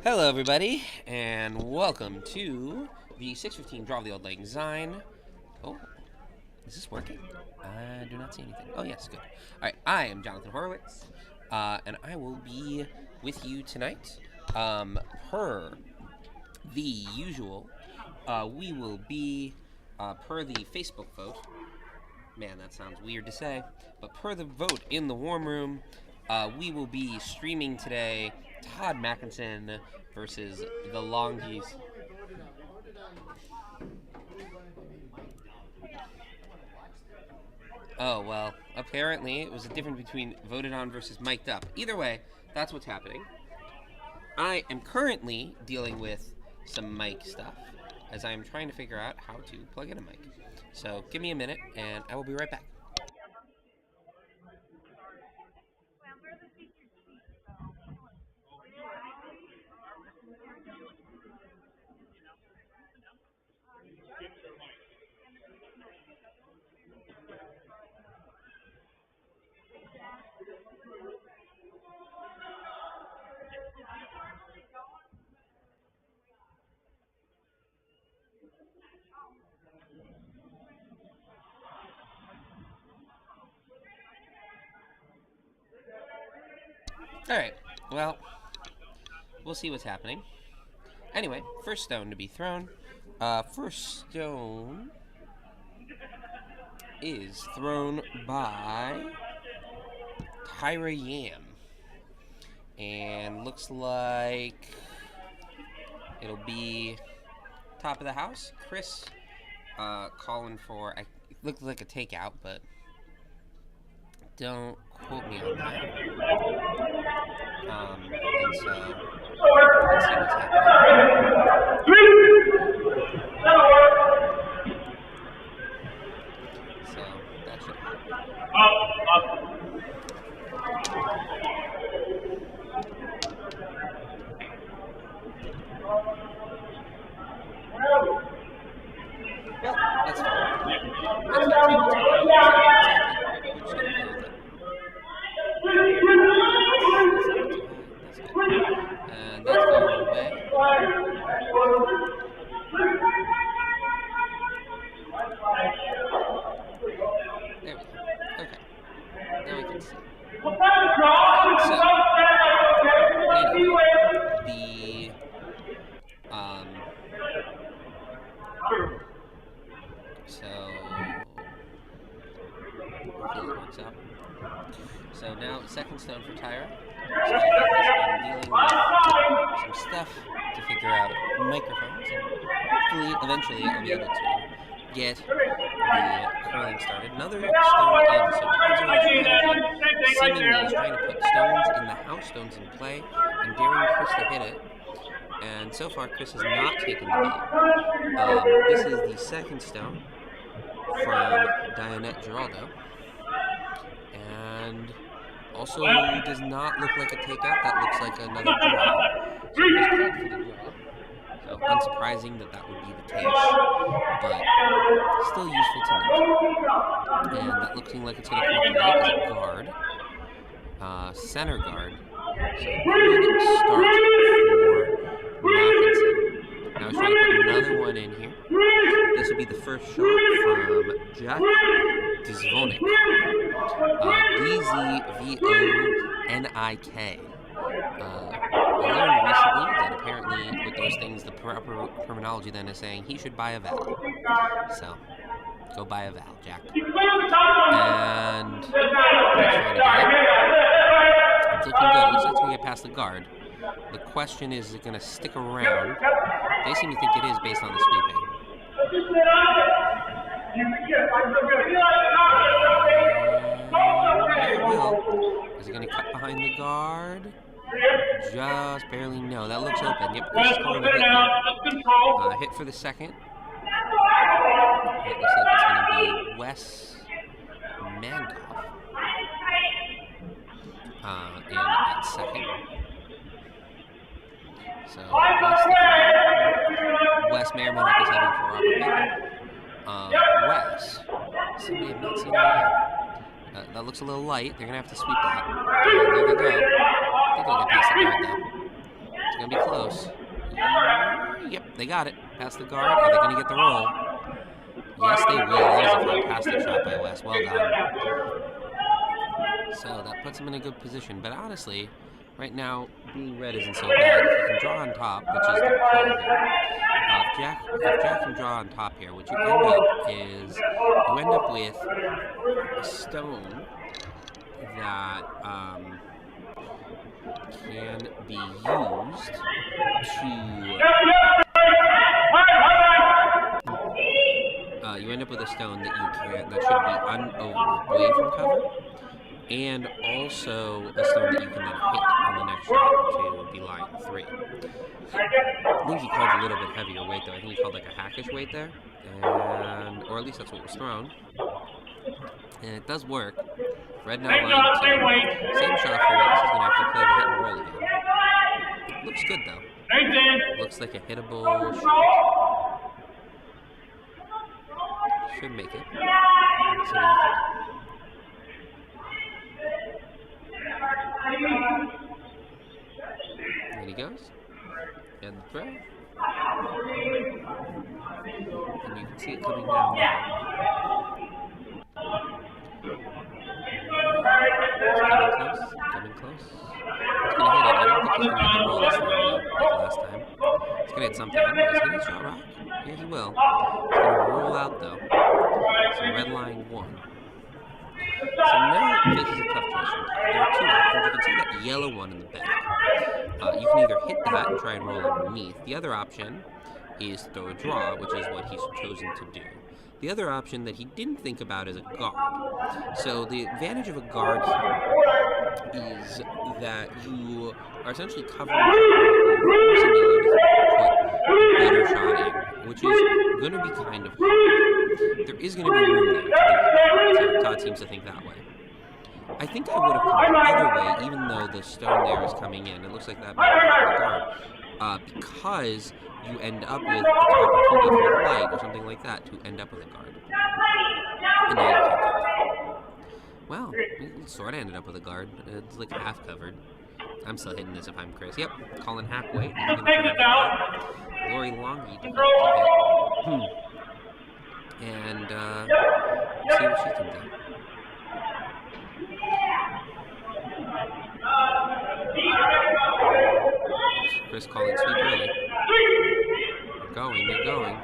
Hello, everybody, and welcome to the 6:15 Draw of the Old Lang Syne. Oh, is this working? I do not see anything. Oh, yes, good. All right, I am Jonathan Horowitz, and I will be with you tonight. Per the usual, we will be, per the Facebook vote. Man, that sounds weird to say, but per the vote in the warm room, we will be streaming today Todd Mackinson versus the Longees. Oh, well, apparently it was a difference between voted on versus mic'd up. Either way, that's what's happening. I am currently dealing with some mic stuff as I am trying to figure out how to plug in a mic. So give me a minute and I will be right back. Alright, well, we'll see what's happening. Anyway, first stone to be thrown. First stone is thrown by Tyra Yam. And looks like it'll be top of the house. Chris calling for, it looked like a takeout, but don't quote me on that. And so, let's see what's happening. So, that should happen. Well, that's fine. That's not too much. We're just gonna play with it. And that's going away. There we go. Okay. Now we can see. Hopefully it works out. So now, second stone for Tyra. So I'm dealing with some stuff to figure out microphones, and hopefully, eventually, I'll be able to get the curling started. Another stone in, so Todd's early strategy seemingly is trying to put stones in the house, stones in play, and daring Chris to hit it. And so far, Chris has not taken the lead. This is the second stone from Dianette Giraldo. And also does not look like a takeout. That looks like another draw. So Chris called for the draw. So unsurprising that that would be the case, but still useful to note. And that looking like it's going to come up late as a guard. Center guard. So good start for Mackinson. Now he's trying to put another one in here. This will be the first shot from Jack Dzvonik. D-Z-V-O-N-I-K. I learned recently that apparently with those things, the proper terminology then is saying he should buy a vowel. So, go buy a vowel, Jack. And he's trying to get it. It's looking good. Looks like it's going to get past the guard. The question is it going to stick around? They seem to think it is based on the sweeping. It will. Is it going to cut behind the guard? Just barely, no. That looks open. Yep, Chris is calling a hit here. Hit for the second. It looks like it's going to be Wes Mangoff in at second. So Wes may or may not be subbing for Robert Baker. Wes, somebody I've not seen all year. That looks a little light. They're going to have to sweep that. And there they go. I think they'll get past the guard, though. It's going to be close. Yep, they got it. Past the guard. Are they going to get the roll? Yes, they will. That was a fantastic shot by Wes. Well done. So that puts them in a good position. But honestly, right now, being red isn't so bad. If you can draw on top, which is the call here. If Jack can draw on top here, what you end up with a stone that can be used to... you end up with a stone that should be away from cover, and also a stone that you can then hit on the next shot to be line 3. I think he called a little bit heavier weight though. I think he called like a hackish weight there, or at least that's what was thrown. And it does work. Red now line 2. Same shot for Wes. He's gonna have to play the hit and roll again. Looks good though. Looks like a hittable shot. Should make it. Let's see what he can do. And he goes. And the throw. And you can see it coming down now. Coming close. It's going to hit it. I don't think he's going to hit the roll this time, though, like last time. He's going to hit something. I don't know. He's going to hit shot rock. Yeah, he will. He's going to roll out, though. So red line 1. So now this is a tough choice from Todd. There are 2 options. You can see that yellow one in the back. You can either hit that and try and roll underneath. The other option is throw a draw, which is what he's chosen to do. The other option that he didn't think about is a guard. So the advantage of a guard here is that you are essentially covering forcing yellow to put a better shot in, which is going to be kind of hard. There is going to be room there to do it. So Todd seems to think that way. I think I would have come the other way, even though the stone there is coming in. It looks like that might be the guard. Because you end up with the opportunity for a light or something like that to end up with a guard. And now you can't get that. Well, we sort of ended up with a guard. It's like half covered. I'm still hitting this if I'm Chris. Yep, calling half weight. Longee to hit. And see what she can do. Chris calling sweep early. They're going.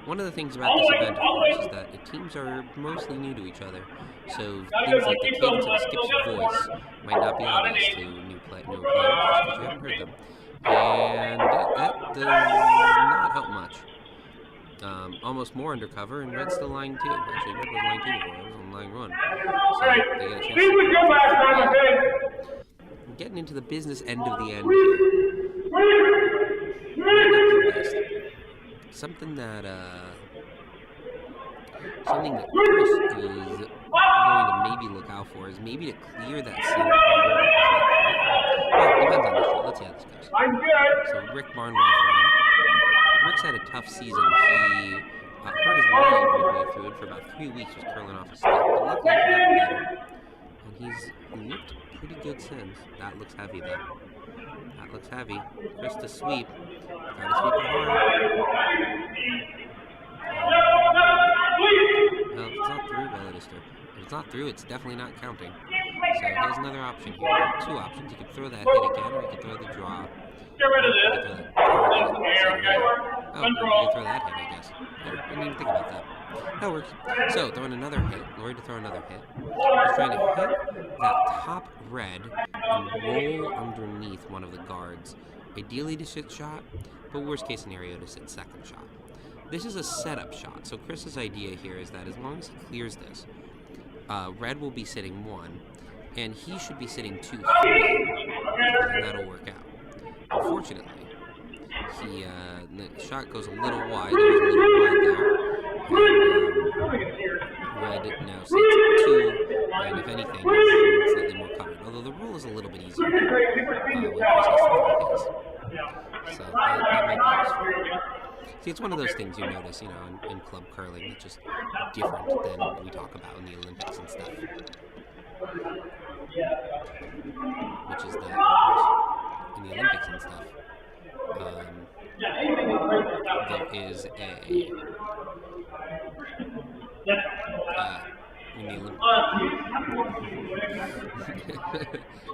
One of the things about this event, of course, is that the teams are mostly new to each other. So things like the cadence of the skip's voice might not be obvious to newer players, just because you haven't heard them. And that does not help much. Almost more undercover, and red's still line 2. Actually, red was line 2 before. It was on line 1. So they get a chance to I'm getting into the business end of the end here. Something that Chris is going to maybe look out for is maybe to clear that center. Well, depends on the shot. Let's see how this goes. So Rick Barnwell. Rick's had a tough season. He hurt his leg midway through it for about 3 weeks. He was curling off his stick, but luckily he got better. And he's looked pretty good since. That looks heavy though. That looks heavy. Chris to sweep. Gotta sweep it hard. No, if it's not through, well it is through. If it's not through, it's definitely not counting. So here's another option here. There are 2 options. You can throw that hit again, or you can throw the draw. Get rid of this. Oh, you can throw that hit, I guess. I didn't even think about that. That works. So, throwing another hit. Lori to throw another hit. He's trying to hit that top red and roll underneath one of the guards. Ideally to sit shot, but worst case scenario to sit second shot. This is a setup shot, so Chris's idea here is that as long as he clears this, red will be sitting 1, and he should be sitting 2-3, and that'll work out. Unfortunately, the shot goes a little wide. There was a little wide there, and red now sits at 2, and if anything, is slightly more covered. Although the rule is a little bit easier when Chris has to throw his. So that might be useful. See, it's one of those things you notice, in club curling that's just different than we talk about in the Olympics and stuff. Which is that, of course, in the Olympics and stuff, there is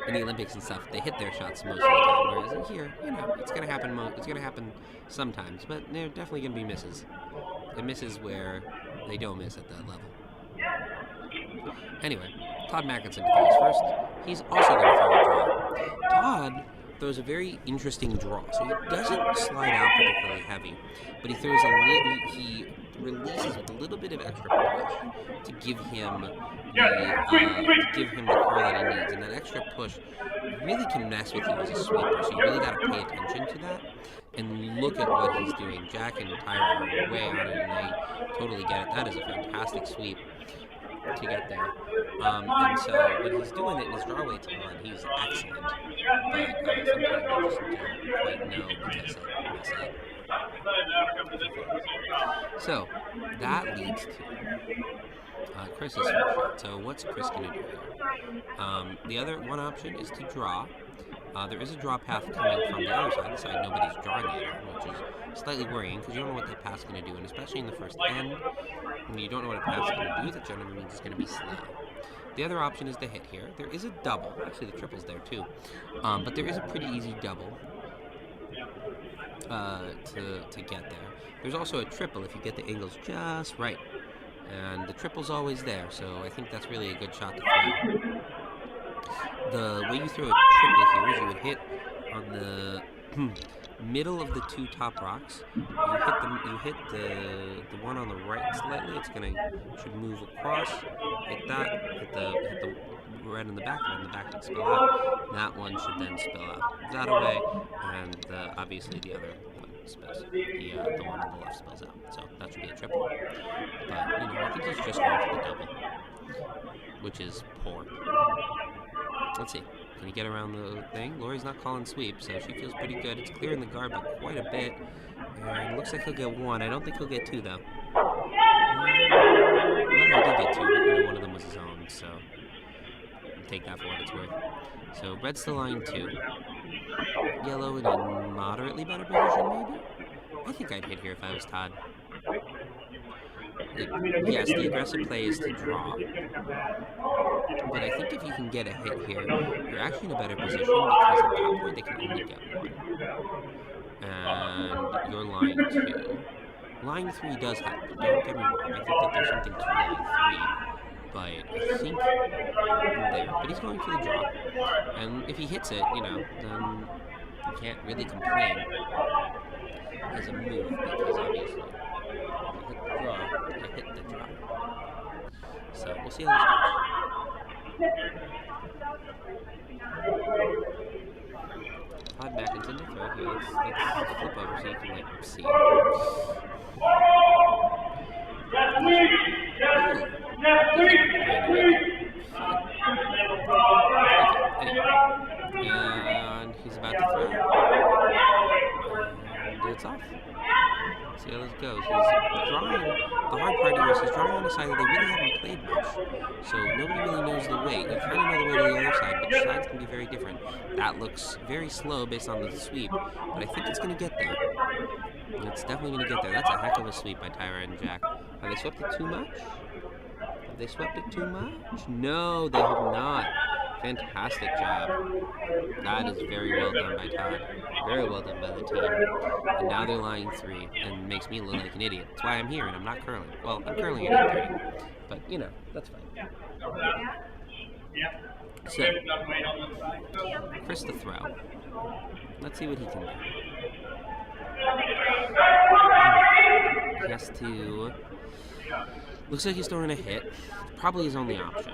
in the Olympics and stuff, they hit their shots most of the time. Whereas here, it's gonna happen. It's gonna happen sometimes, but there are definitely gonna be misses. And misses where they don't miss at that level. Anyway, Todd Mackinson throws first. He's also gonna throw a draw. Todd throws a very interesting draw. So he doesn't slide out particularly heavy, but he throws he releases with a little bit of extra push to give him the curl that he needs. And that extra push really can mess with you as a sweeper. So you really got to pay attention to that and look at what he's doing. Jack and Tyra are way on it, and they totally get it. That is a fantastic sweep to get there. And so when he's doing it in his draw weights on, he's excellent. But sometimes I just don't quite know because I mess up. So that leads to Chris's first shot. So what's Chris going to do here? The other one option is to draw. There is a draw path coming from the other side, the side nobody's drawing yet, which is slightly worrying because you don't know what that path's going to do, and especially in the first end, when you don't know what a path's going to do, that generally means it's going to be slow. The other option is to hit here. There is a double. Actually, the triple's there too, but there is a pretty easy double to get there. There's also a triple if you get the angles just right, and the triple's always there, so I think that's really a good shot to throw. The way you throw a triple here is you would hit on the middle of the two top rocks. You hit the one on the right slightly. It should move across. Hit that. Hit the red in the back. Red in the back should spill out. That one should then spill out that away, and obviously the other one spills. The one on the left spills out. So that should be a triple. But I think he's just going for the double, which is poor. Let's see. Can he get around the thing? Lori's not calling sweep, so she feels pretty good. It's clearing the guard by quite a bit. And looks like he'll get one. I don't think he'll get two, though. Well, he did get two, but one of them was his own, so I'll take that for what it's worth. So red's still lying 2. Yellow in a moderately better position, maybe? I think I'd hit here if I was Todd. Yes, the aggressive play is to draw. But I think if you can get a hit here, you're actually in a better position because at that point they can only get 1. And you're line 2. Line 3 does happen, don't get me wrong. I think that there's something to line 3. But I think there. But he's going for the draw. And if he hits it, then you can't really complain as a move because obviously you hit the draw. So we'll see how this goes. Todd Mackinson to throw here. Let's flip over so you can see. And he's about to throw. And it's off. See how this goes. He's drawing. The hard part here is he's drawing on a side that they really haven't played much. So nobody really knows the weight. You kind of know the weight of the other side, but the sides can be very different. That looks very slow based on the sweep, but I think it's going to get there. It's definitely going to get there. That's a heck of a sweep by Tyra and Jack. Have they swept it too much? Have they swept it too much? No, they have not. Fantastic job. That is very well done by Todd. Very well done by the team. And now they're lying 3 and makes me look like an idiot. That's why I'm here and I'm not curling. Well, I'm curling at 8:30, but that's fine. So, Chris to throw. Let's see what he can do. He has to... Looks like he's throwing a hit. Probably his only option.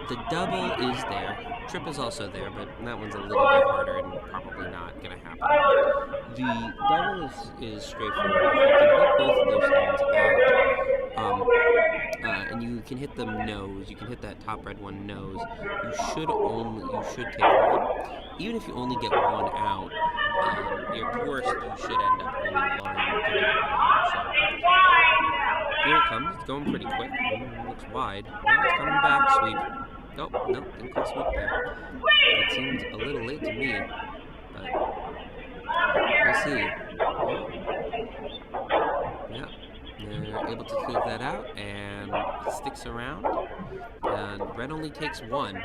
The double is there. Triple's also there, but that one's a little bit harder and probably not going to happen. The double is straightforward. You can hit both of those things out, and you can hit them nose. You can hit that top red one nose. You should take one. Even if you only get one out, your worst you should end up only one. So here it comes. It's going pretty quick. Looks wide. Now it's coming back. Sweep. Nope, didn't call sweep there. It seems a little late to me, but we'll see. Yeah, they're able to clear that out and sticks around. And red only takes one.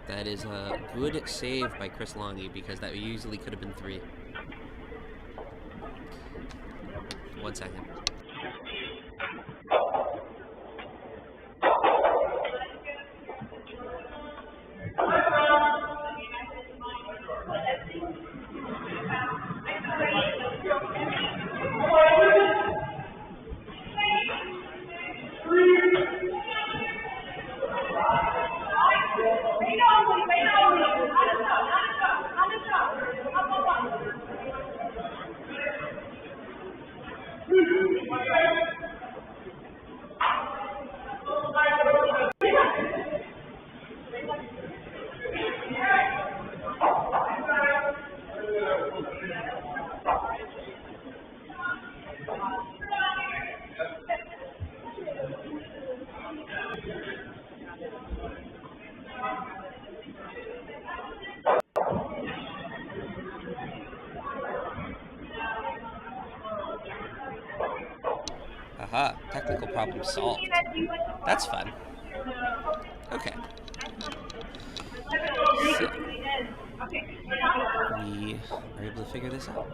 That is a good save by Chris Longee because that easily could have been 3. 1 second. Aha, technical problem solved. That's fun. Okay. So, we are able to figure this out.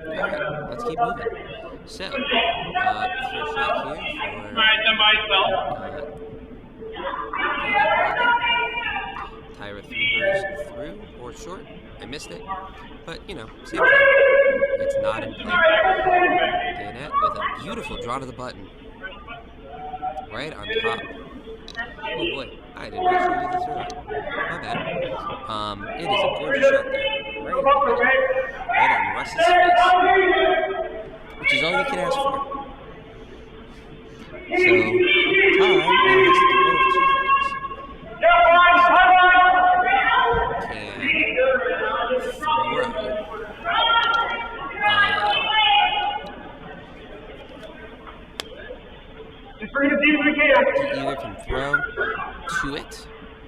Alright, let's keep moving. So, first shot here for Tyra through or short. I missed it, but you know, same thing. It's not in play. Dayanette with a beautiful draw to the button, right on top. Oh boy, I didn't actually do the throw. My bad. It is a gorgeous shot there, right on Russ's face, which is all you can ask for. So, Todd now has to do one of 2 things. He either can throw to it,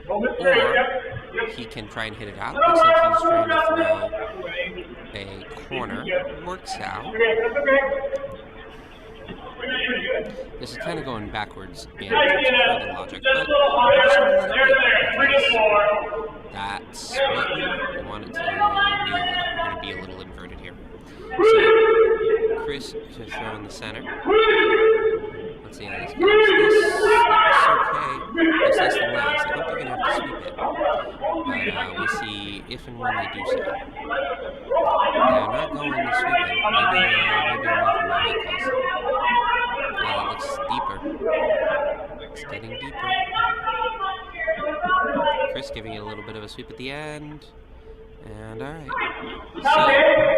or he can try and hit it out. Looks like he's trying to throw a corner. Works out. This is kind of going backwards in further logic, but I'm just going to let it be, because that's what we want it to be. We're going to be a little inverted here. So, Chris to throw in the center. Let's see how this goes. This looks okay. Looks less than last. I think they're going to have to sweep it. But we'll see if and when they do so. They're not going to sweep it. Maybe I'm off of my calls. That looks deeper. It's getting deeper. Chris giving it a little bit of a sweep at the end. And alright. So,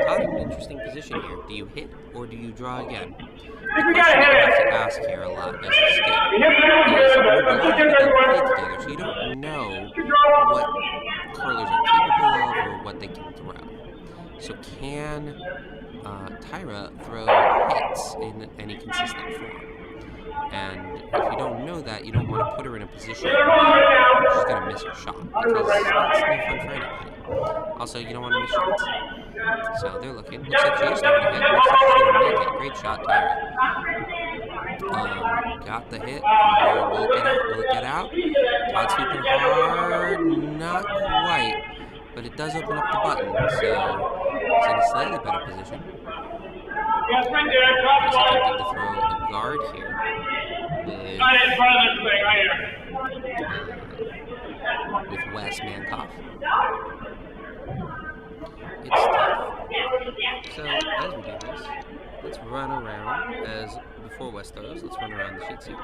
Todd in an interesting position here. Do you hit or do you draw again? The question that you have to ask here a lot as a skip is a lot of people don't play together, so you don't know what curlers are capable of or what they can throw. So can Tyra throw hits in any consistent form? And if you don't know that, you don't want to put her in a position where she's going to miss her shot, because that's no fun for anybody. Also, you don't want to miss shots. So they're looking. Looks like she is starting to hit. Looks like she's going to make it. Great shot, Tyra. Got the hit. Will it get out? Todd sweeping hard. Not quite. But it does open up the button, so it's in a slightly better position. He's attempting to throw a guard here. With Wes Mankoff. It's tough. So, as we do this, let's run around as before Wes throws. Let's run around the sheets here.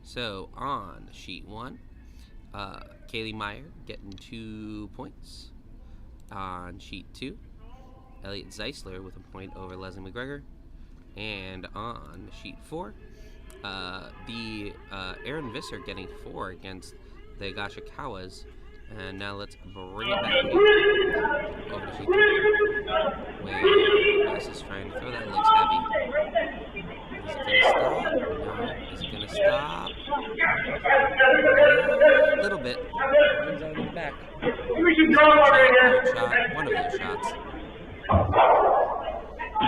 So on sheet 1, Kaylee Meyer getting 2 points. On sheet 2, Elliot Zeisler with a point over Leslie McGregor. And on sheet 4, Aaron Visser getting 4 against the Gashikawas. And now let's bring it back here over to sheet 3, where Wes is trying to throw. That looks heavy. Is it going to stop? No. Is it going to stop? A little bit. Runs out of the back. Second shot, third shot, one of those shots.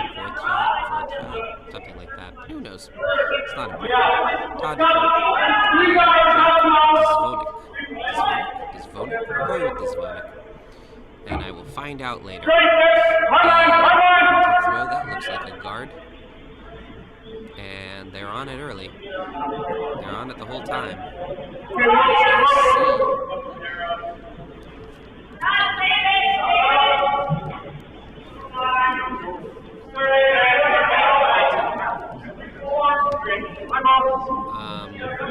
Fourth shot, something like that. Who knows? It's not important. Todd Disvonik. We're going with Disvonik. And I will find out later. Throw, that looks like a guard. And they're on it early. They're on it the whole time. We shall see.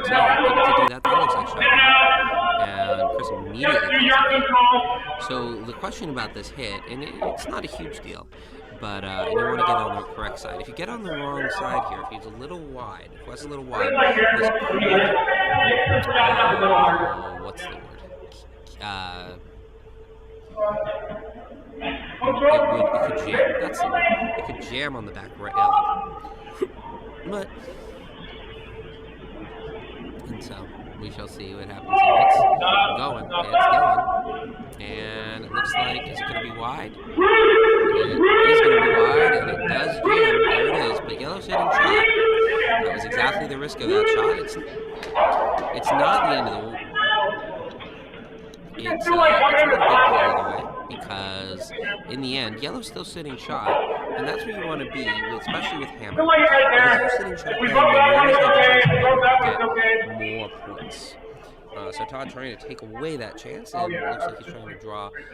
So able to do that looks like shot. And Chris immediately comes. So the question about this hit, and it's not a huge deal, but you want to get on the correct side. If you get on the wrong side here, if he's a little wide, if Wes is a little wide, this could, what's the word? It could jam. That's the word. It could jam on the back right alley. But, and so we shall see what happens here. It's going. It's going. And it looks like, is it going to be wide? It is going to be wide, and it does jam. There it is. But Yellow's hitting shot. That was exactly the risk of that shot. It's not the end of the world. It's not a big deal either way, because in the end, Yellow's still sitting shot, and that's where you want to be, especially with Hammer. Because if you're sitting shot, then you always have the chance to get more points. So Todd trying to take away that chance, and it looks like he's trying to draw into it.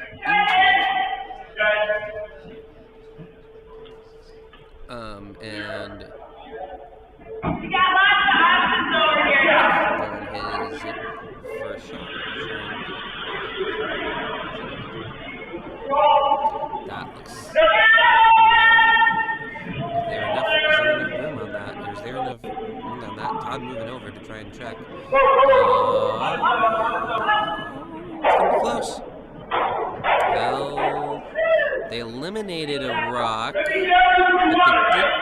And on his first shot. That looks narrow. Is there enough room on that? Is there enough room on that? Todd moving over to try and check. It's gonna be close. Well, they eliminated a rock, but they did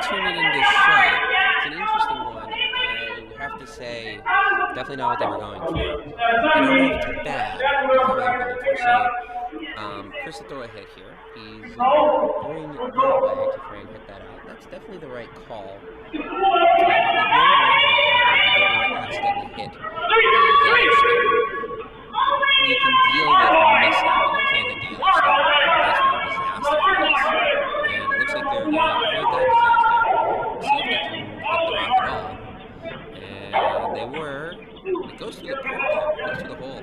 turn it into shot. It's an interesting one. I would have to say, definitely not what they were going for. I don't know if it's bad. That's not what they were going for. So, Chris will throw a hit here. He's going that way to try and hit that out. That's definitely the right call. You don't want to accidentally hit the Yellowstone. You can deal with missing, but you can't hit the Yellowstone. That's where the disaster is. And it looks like they're going to avoid that disaster. See if they can hit the rock at all. And they were. It goes through the port there. It goes through the hole.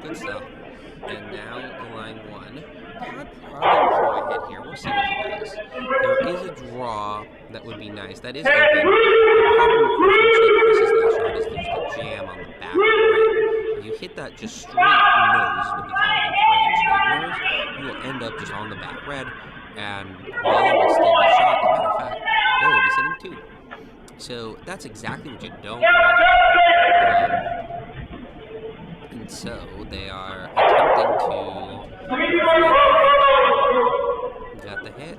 Good stuff. And now the line 1. Todd probably will throw a hit here. We'll see what he does. There is a draw that would be nice. That is open. The problem with Chris's last shot is there's the jam on the back right. If you hit that just straight nose, what we call it in French, straight nose, you will end up just on the back red, and Yellow will still be shot. As a matter of fact, Yellow will be sitting 2. So that's exactly what you don't want. And so they are attempting to got the hit.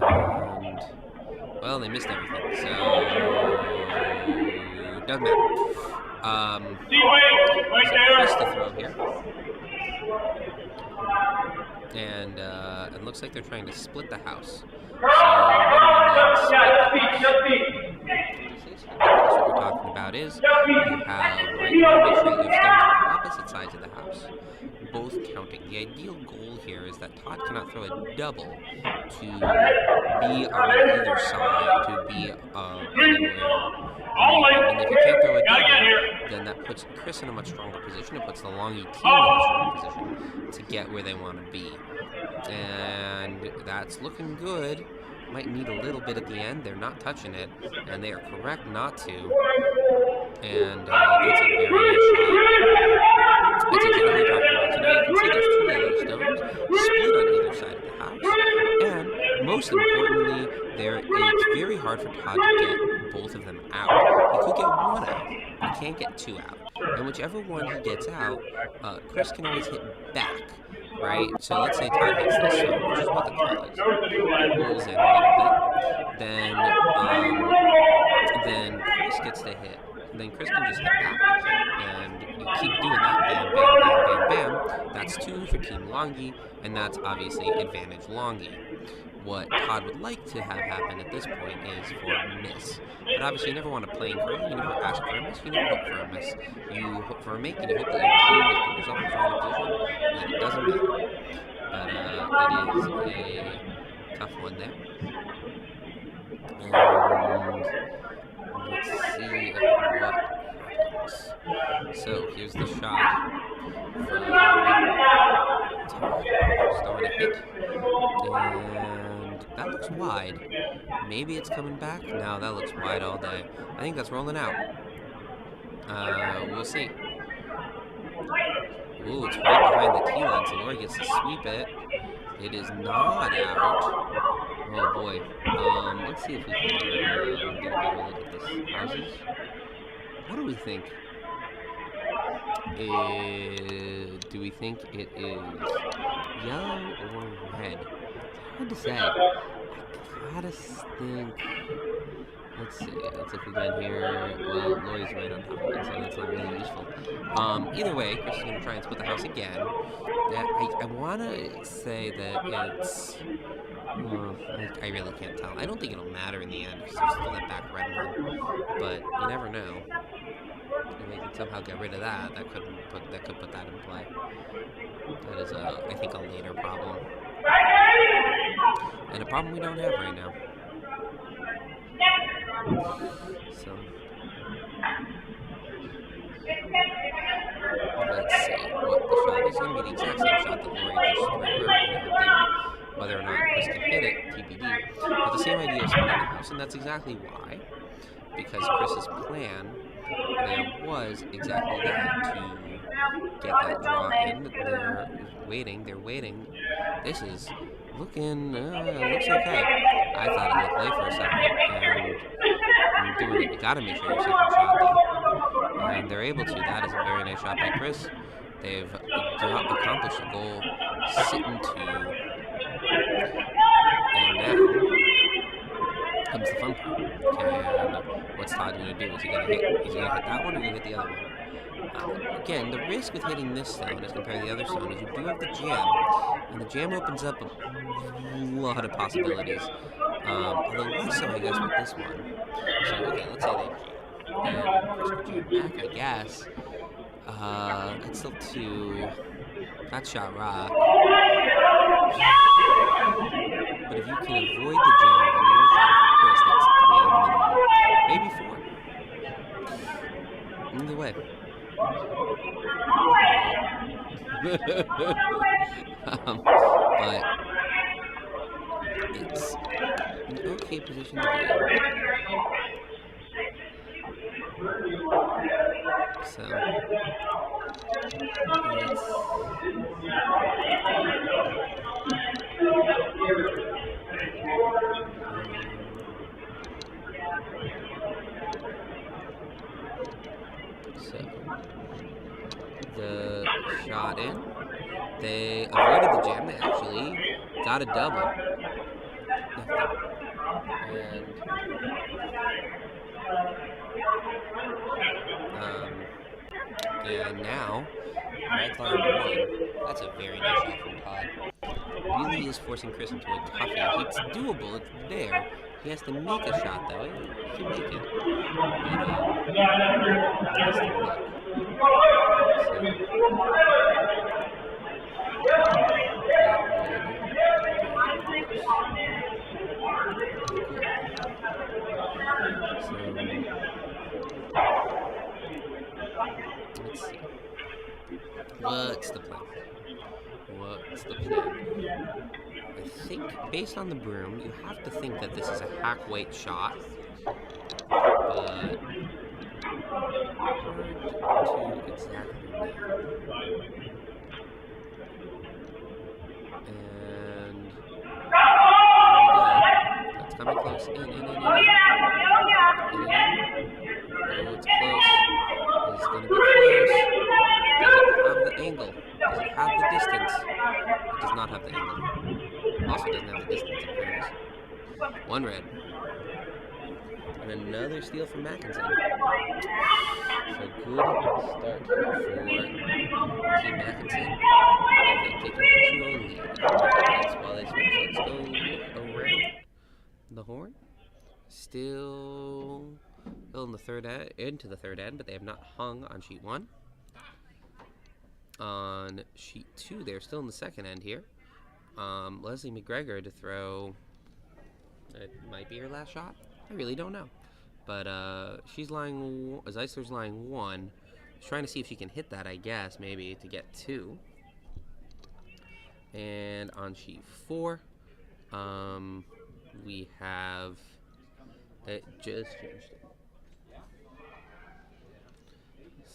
And well, they missed everything, so doesn't matter. So Chris to throw here. And it looks like they're trying to split the house. So what do we mean split the house? What we're talking about is you have, right, you want to make sure that you have stones on opposite sides of the house, both counting. The ideal goal here is that Todd cannot throw a double to be on either side, to be anywhere. And if you can't throw a double, then that puts Chris in a much stronger position. It puts the Longee team in a stronger position to get where they want to be. And that's looking good. Might need a little bit at the end. They're not touching it, and they are correct not to. And that's a very nice shot. That's exactly what I'm talking about. So now you can see there's two yellow stones split on either side of the house. And most importantly, it's very hard for Todd to get both of them out. He could get one out. He can't get two out. And whichever one he gets out, Chris can always hit back. Right? So let's say Todd hits this stone, which is what the call is. Pulls in a little bit. Then Chris gets to hit. Then Chris can just hit back. And you keep doing that. Bam, bam, bam, bam, bam. That's 2 for Team Longee, and that's obviously advantage Longee. What Todd would like to have happen at this point is for a miss. But obviously you never want to play in curling, you never ask for a miss, you never hope for a miss. You hope for a make and you hope that your team has put yourself in a strong position, and it doesn't matter. But it is a tough one there. And let's see what happens. So here's the shot from Todd. Just throwing a hit. And that looks wide. Maybe it's coming back? No, that looks wide all day. I think that's rolling out. We'll see. Ooh, it's right behind the tee line, so Lori gets to sweep it. It is not out. Oh boy. Let's see if we can get a better look at this. Houses? What do we think? Do we think it is yellow or red? It's hard to say. I gotta think. Let's see. Let's look again here. Well, Lori's right on top of it, so that's not really useful. Either way, Chris is going to try and split the house again. I want to say that it's... I really can't tell. I don't think it'll matter in the end, because there's still that back red one. But you never know. If they can somehow get rid of that, that could put that in play. That is, I think, a later problem. And a problem we don't have right now. So, let's see what the shot is. Going to be the exact same shot that Lori just threw. Whether or not Chris can hit it, TBD. But the same idea of spinning the house, and that's exactly why. Because Chris's plan there was exactly that, to get that draw in. They're waiting. This is looking, looks okay. I thought it looked late for a second, and doing it. You gotta make sure your second shot though. And they're able to. That is a very nice shot by Chris. They've accomplished a goal, sitting to. And now comes the fun part. And what's Todd gonna do? Is he gonna hit that one, or gonna hit the other one? Again, the risk with hitting this stone as compared to the other stone is you do have the jam, and the jam opens up a lot of possibilities. Although less so, I guess, with this one. So, okay, let's say they jam. And Chris will jam back, I guess. It's still 2. That shot rock. But if you can avoid the jam on your shot for Chris, that's 3 minimum. Maybe 4. Either way. But it's an okay position to be in. So the shot in. They avoided the jam. They actually got a double. And now, red line 1. That's a very nice shot from Todd. Really is forcing Chris into a toughie. It's doable. It's there. He has to make a shot, though. He can make it. And, that's the look. Let's see. What's the plan? what's the plan? I think, based on the broom, you have to think that this is a hack weight shot. But hard to exactly know. And there we go. That's coming close. In. Oh, it's close. It's going to be close. Does it have the angle? Does it have the distance? It does not have the angle. Also doesn't have the distance in fairness. One red. And another steal from Mackinson. So good start for Team Mackinson. They're taking a 2-0 lead. While they switch, let's go around the horn. Still in the third end, into the third end, but they have not hung on sheet 1. On sheet 2, they're still in the second end here. Leslie McGregor to throw. It might be her last shot. I really don't know. But she's lying, Zeisler's lying 1. She's trying to see if she can hit that, I guess, maybe, to get 2. And on sheet 4, we have, it just changed it.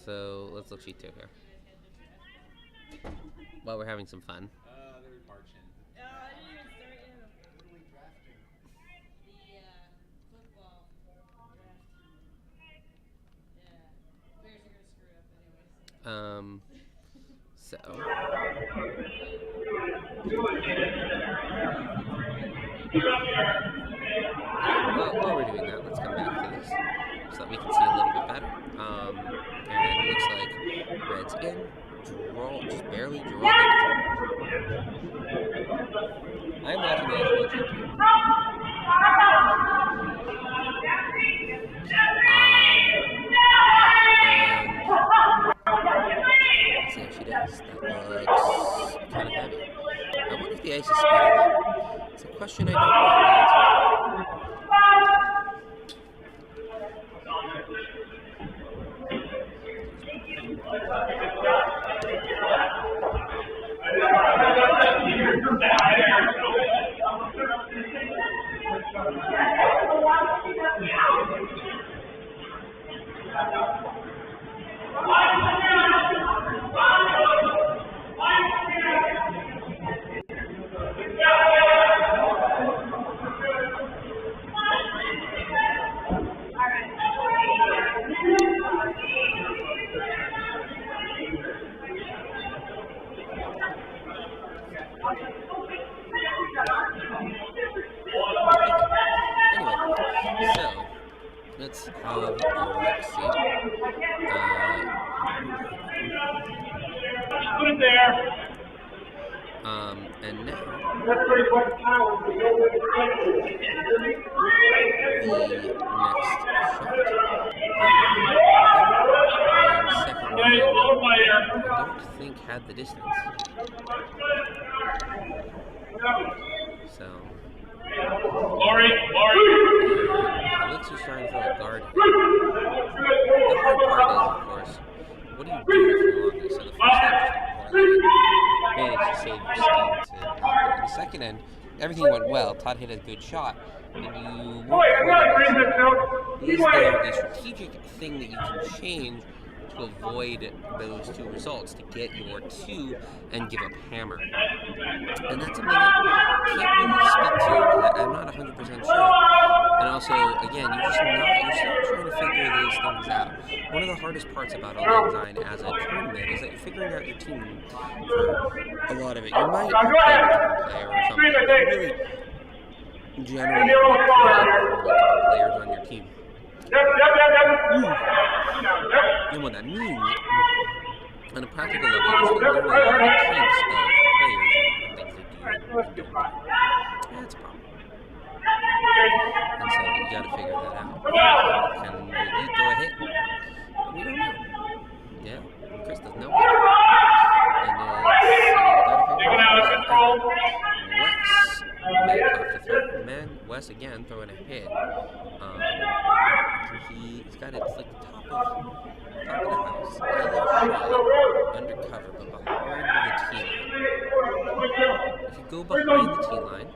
So let's look sheet 2 here. While we're having some fun. They're marching. I didn't even start yet. What are we drafting? The football draft team. Yeah. Bears are gonna screw it up anyway. So. While we're doing that, let's come back to this so that we can see a little bit better. And it looks like red's in. Draw, just barely draw the I'm watching the actual check here. And let's see how she does. That looks kind of heavy. I wonder if the ice is speeding up. It's a question I don't know the answer to. Let's have a look-see. Put it there. And now That's pretty much power. the next shot. Second one, I don't think had the distance. So. Laurie. It looks like trying to throw a guard. The hard part is, of course, what do you do if you're Longee? So the first end, managed to save your scheme to not do it. In the second end, everything went well. Todd hit a good shot, and you weren't is there a strategic thing that you can change to avoid those two results, to get your 2 and give up hammer? And that's something that I can't really speak to. I'm not 100% sure. And also, again, you're still trying to figure these things out. One of the hardest parts about Auld design as a tournament is that you're figuring out your team for a lot of it. You might play with one player or something, but you really generally multiple players on your team. And what that means, on a practical level, you're still learning all the kinks of players and things they do and don't do. That's a problem. And so you gotta figure that out. Can the lead go a hit? We don't know. Yeah, Chris doesn't know. And you gotta figure out. Wes back off the throw. Man, Wes again throwing a hit. He's got it. It's like the top of the house. Yellow shot, undercover, but behind the team. if you go behind the tee line,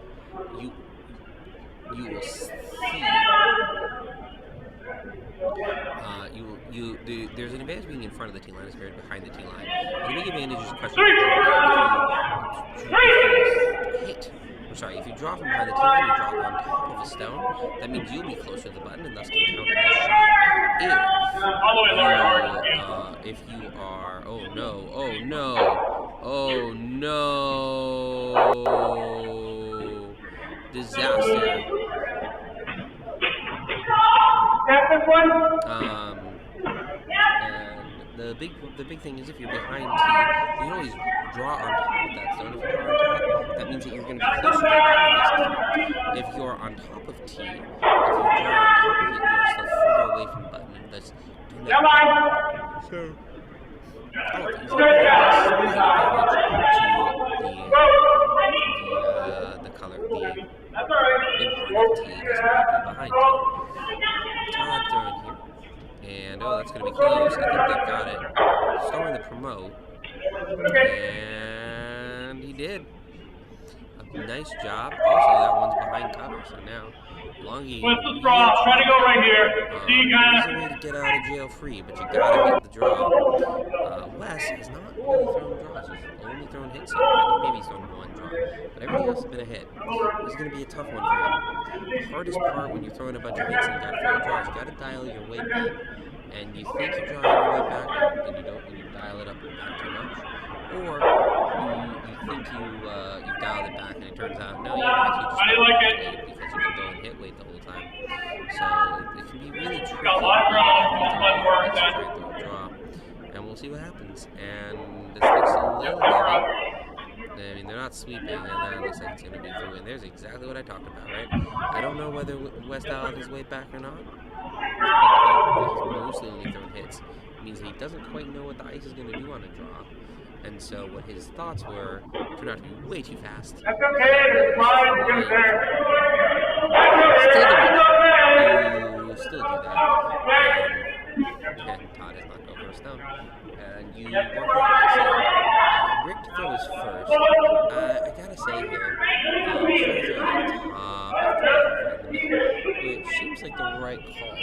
you will see. There's an advantage being in front of the tee line as compared to behind the tee line. And the big advantage is a question of if you draw from behind the tee line, you draw on top of a stone. That means you'll be closer to the button and thus can count it as a shot. If you are, oh no, disaster. And the big thing is if you're behind tee, you can always draw on top of that stone. If you draw on top, that means that you're going to be closer to the button. If you're on top of tee, if you draw on top of it, you are still further away from the button. And thus, do not so, the color, the in front of tee as opposed to behind tee. Todd throwing here. And, that's going to be close. I think they've got it. Storing the promote. And he did. A nice job. Also, that one's behind cover. So now, Longee. What's the draw? Try to go right here. There's a way to get out of jail free, but you got to hit the draw. Wes has not really thrown draws. He's only thrown hits. So maybe he's thrown one draw. But everything else has been a hit. This is going to be a tough one for him. The hardest part when you're throwing a bunch of hits and you got to throw draws, you got to dial your weight back. And you think you're drawing your weight back, then you don't when you dial it up back too much. Or you think you've dialed it back and it turns out, no, you actually just weight because you've been throwing hit weight the whole time. So it can be really tricky to try and throw a draw. And we'll see what happens. And this looks a little heavy. I mean, they're not sweeping, and that looks like it's going to be through. And there's exactly what I talked about, right? I don't know whether West dialed his weight back or not. But the fact that he's mostly only thrown hits means he doesn't quite know what the ice is going to do on a draw. And so what his thoughts were turned out to be way too fast. That's okay, there's mine, it's gonna You still do that. And Todd has not go for a stone. And you work on it. So, Rick throws first. I gotta say here, it seems like the right call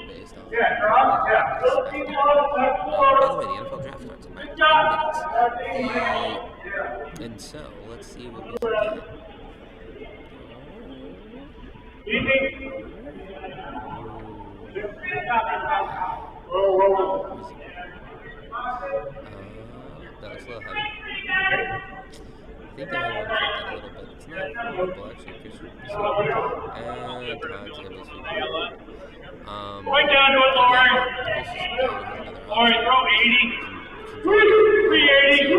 based on by the way, the NFL draft starts in about 10 minutes. And so, let's see what we can get. That was a little heavy. I think they might want to flip that a little bit. It's not horrible, actually. And Todd's able to. Right down to it, Lauren. Lauren, throw 80. 380. He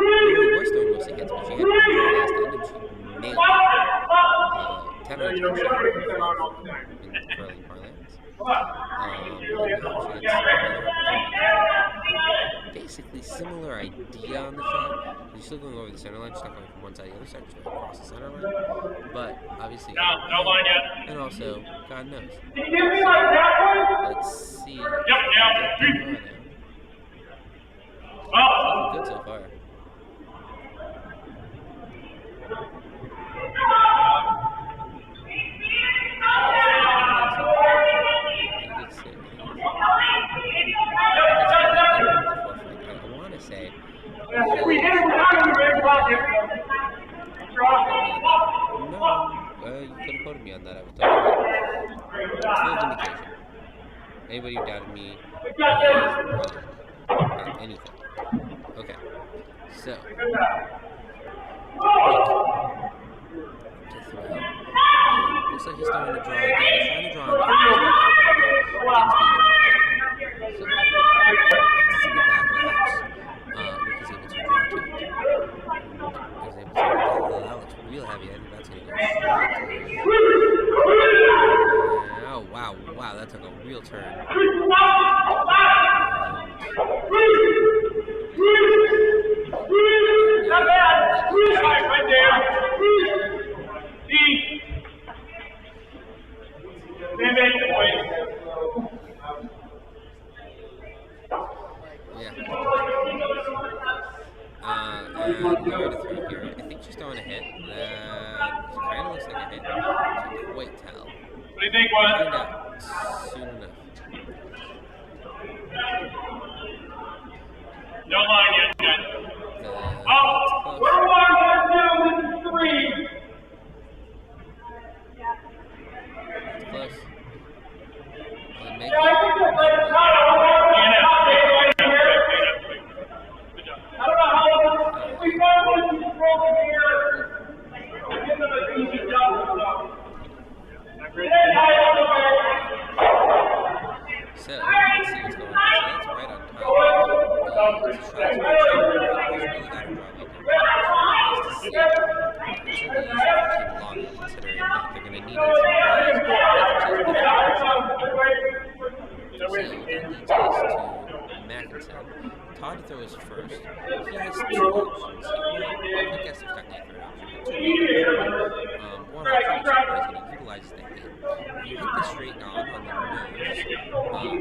was throwing most hits, but she had one last end and she nailed it. 10 out of 10 shot in curling parlance. Basically similar idea on the shot. You're still going over the center line, just not going from one side to the other side, just going across the center line. But obviously, No line yet. and also, God knows. Can you give me like that one? Let's see. Yep, yeah. Oh. Good so far. If we hit it without any red pocket, No, you could have quoted me on that. I was talking about full vindication. Anybody who doubted me is wrong on anything. Okay, so to throw. Looks like he's starting to draw again. He's trying to draw on things being so this is in the back of the house. Rick is able to draw to it. Is able to that looks real heavy. I think that's going to go straight. Oh, wow, that took a real turn. not bad. Right there. Yeah. And quite tell. What do you think, Wes? Find out soon enough. Don't mind yet, guys. That's close. We're 1, 2, 3. It's close. Well, make Yeah, I think it. that's like a cut. Good job. I don't know how if we want to control here. Give them a easy job. So, let's see what's going on. So that's right on top. It's a shot. It's a good shot. He's really got a draw lead. Nice to see. Certainly easy for Team Longee, considering that they're going to need some draws. So that leads us to Mackinson. Todd throws first. He has two options. Well, I guess there's technically a third option, but two. One option is he's going to utilize the hit. If you hit the straight on the nose, it will go out and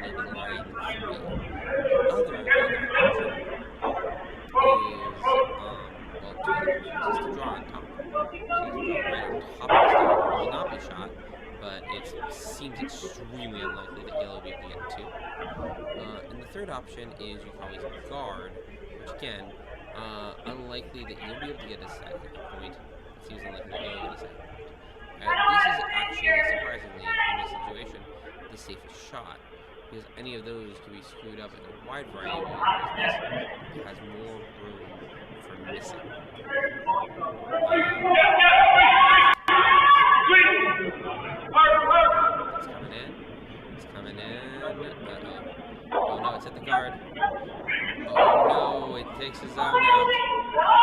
it'll be line 3. The other option is, well, two other options is to draw on top. So you can draw right on top of the star. It will not be shot, but it seems extremely unlikely that yellow will be able to get 2. And the third option is you can always guard, which again, unlikely that you'll be able to get a second point. It seems unlikely that you'll get a second point. This is actually, surprisingly, in this situation, the safest shot, because any of those can be screwed up in a wide variety of ways. This has more room for missing. It's coming in. It's coming in. Uh-oh. Oh no, it's at the guard. Oh no, it takes his own out. Oh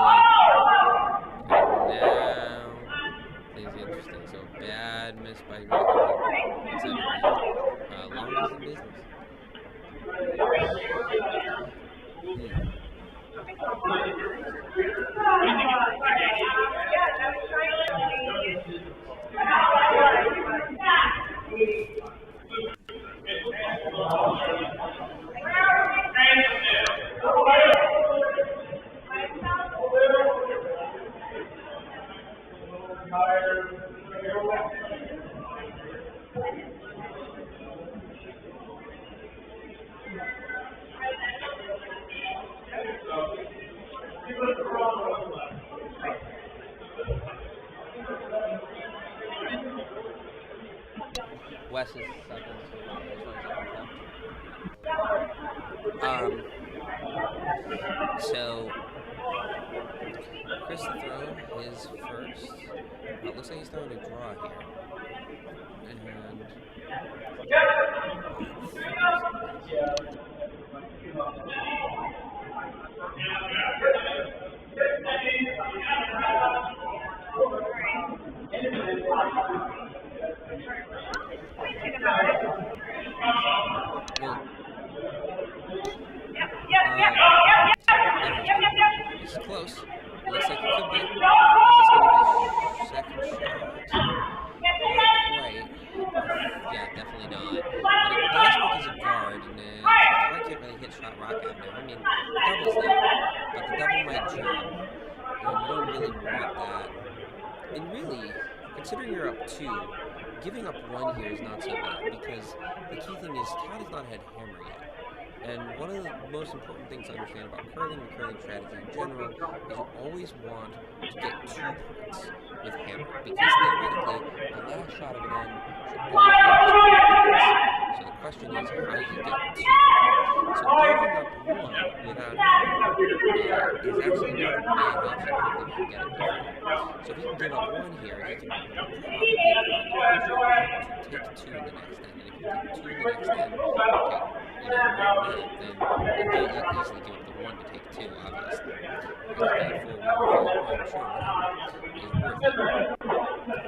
boy. And now things get interesting. So bad miss by Mackinson. Longee's in business. Wes is second, so Chris to throw his first. Looks like he's throwing a draw here. And it's close. It looks like it could be. Is this going to be second shot? Not quite. Yeah, definitely not. But it does work as a guard, and I can't really hit shot rock out now. I mean, double's there, but the double might jam. And you don't really want that. And really, considering you're up 2, giving up 1 here is not so bad, because the key thing is Todd has not had hammer yet. And one of the most important things to understand about curling and curling strategy in general is you always want to get 2 points with hammer, because theoretically, the last shot of an end should always get 2 points. So the question is, how do you get 2? So giving up 1 without hammer is actually not a bad option if you can get it before. So if he can give up 1 here, he can probably take 2 in the next end. And if you take 2 in the next end, then you can easily give up the 1 to take 2, obviously. Because paying 4 1 sure, is worth it.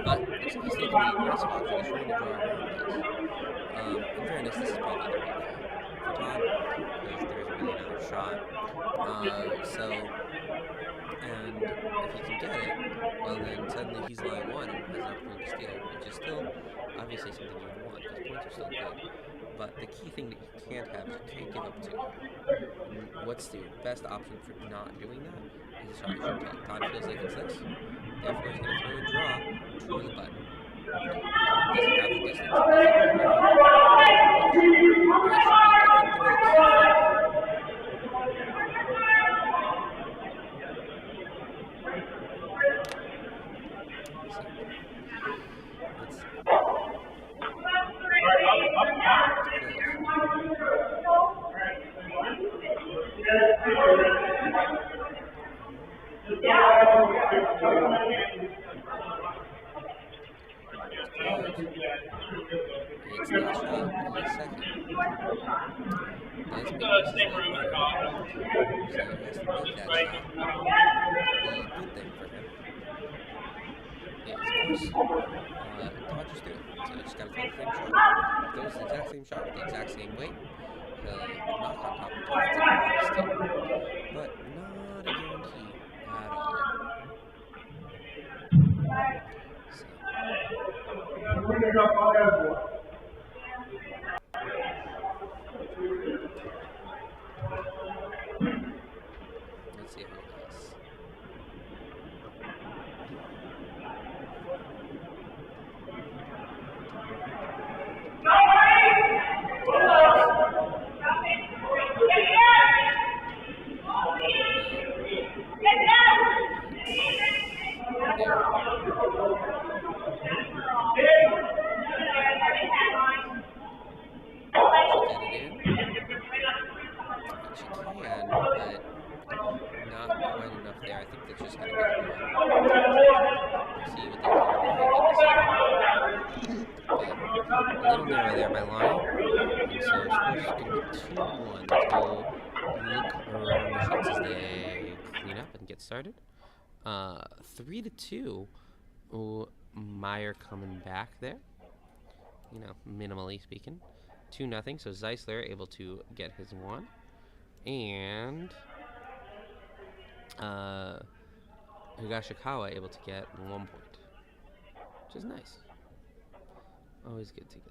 But looks like he's taking the aggressive option. He's trying to draw around this. In fairness, this is probably the right call for Todd, because there's really another shot. And if he can get it, well then suddenly he's line 1 and has an opportunity to steal, which is still obviously something you would want, because points are still good. but the key thing that you can't have is you can't give up 2. And what's the best option for not doing that is a shot you should take. Todd feels like it's this. Therefore, he's going to throw a draw to the button. Does he have the distance? Does he have the shot with the exact same weight. Knock on top of targets and honesty. But not a guarantee at all. Let's see how it goes. Started. 3-2. Oh, Meyer coming back there. You know, minimally speaking. 2-0. So Zeisler able to get his 1. And Higashikawa able to get 1 point. Which is nice. Always good to get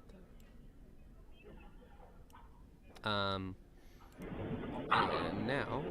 that. And now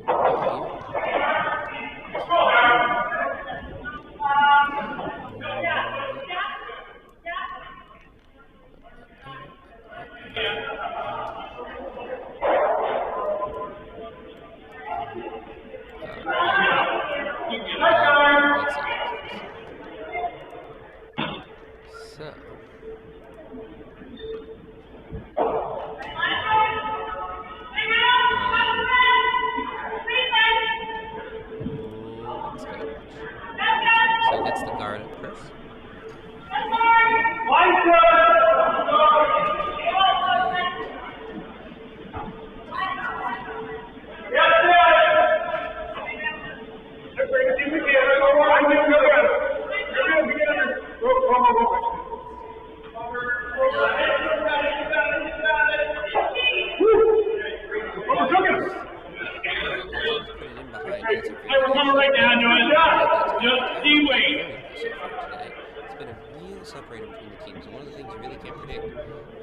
separated between the teams. And one of the things you really can't predict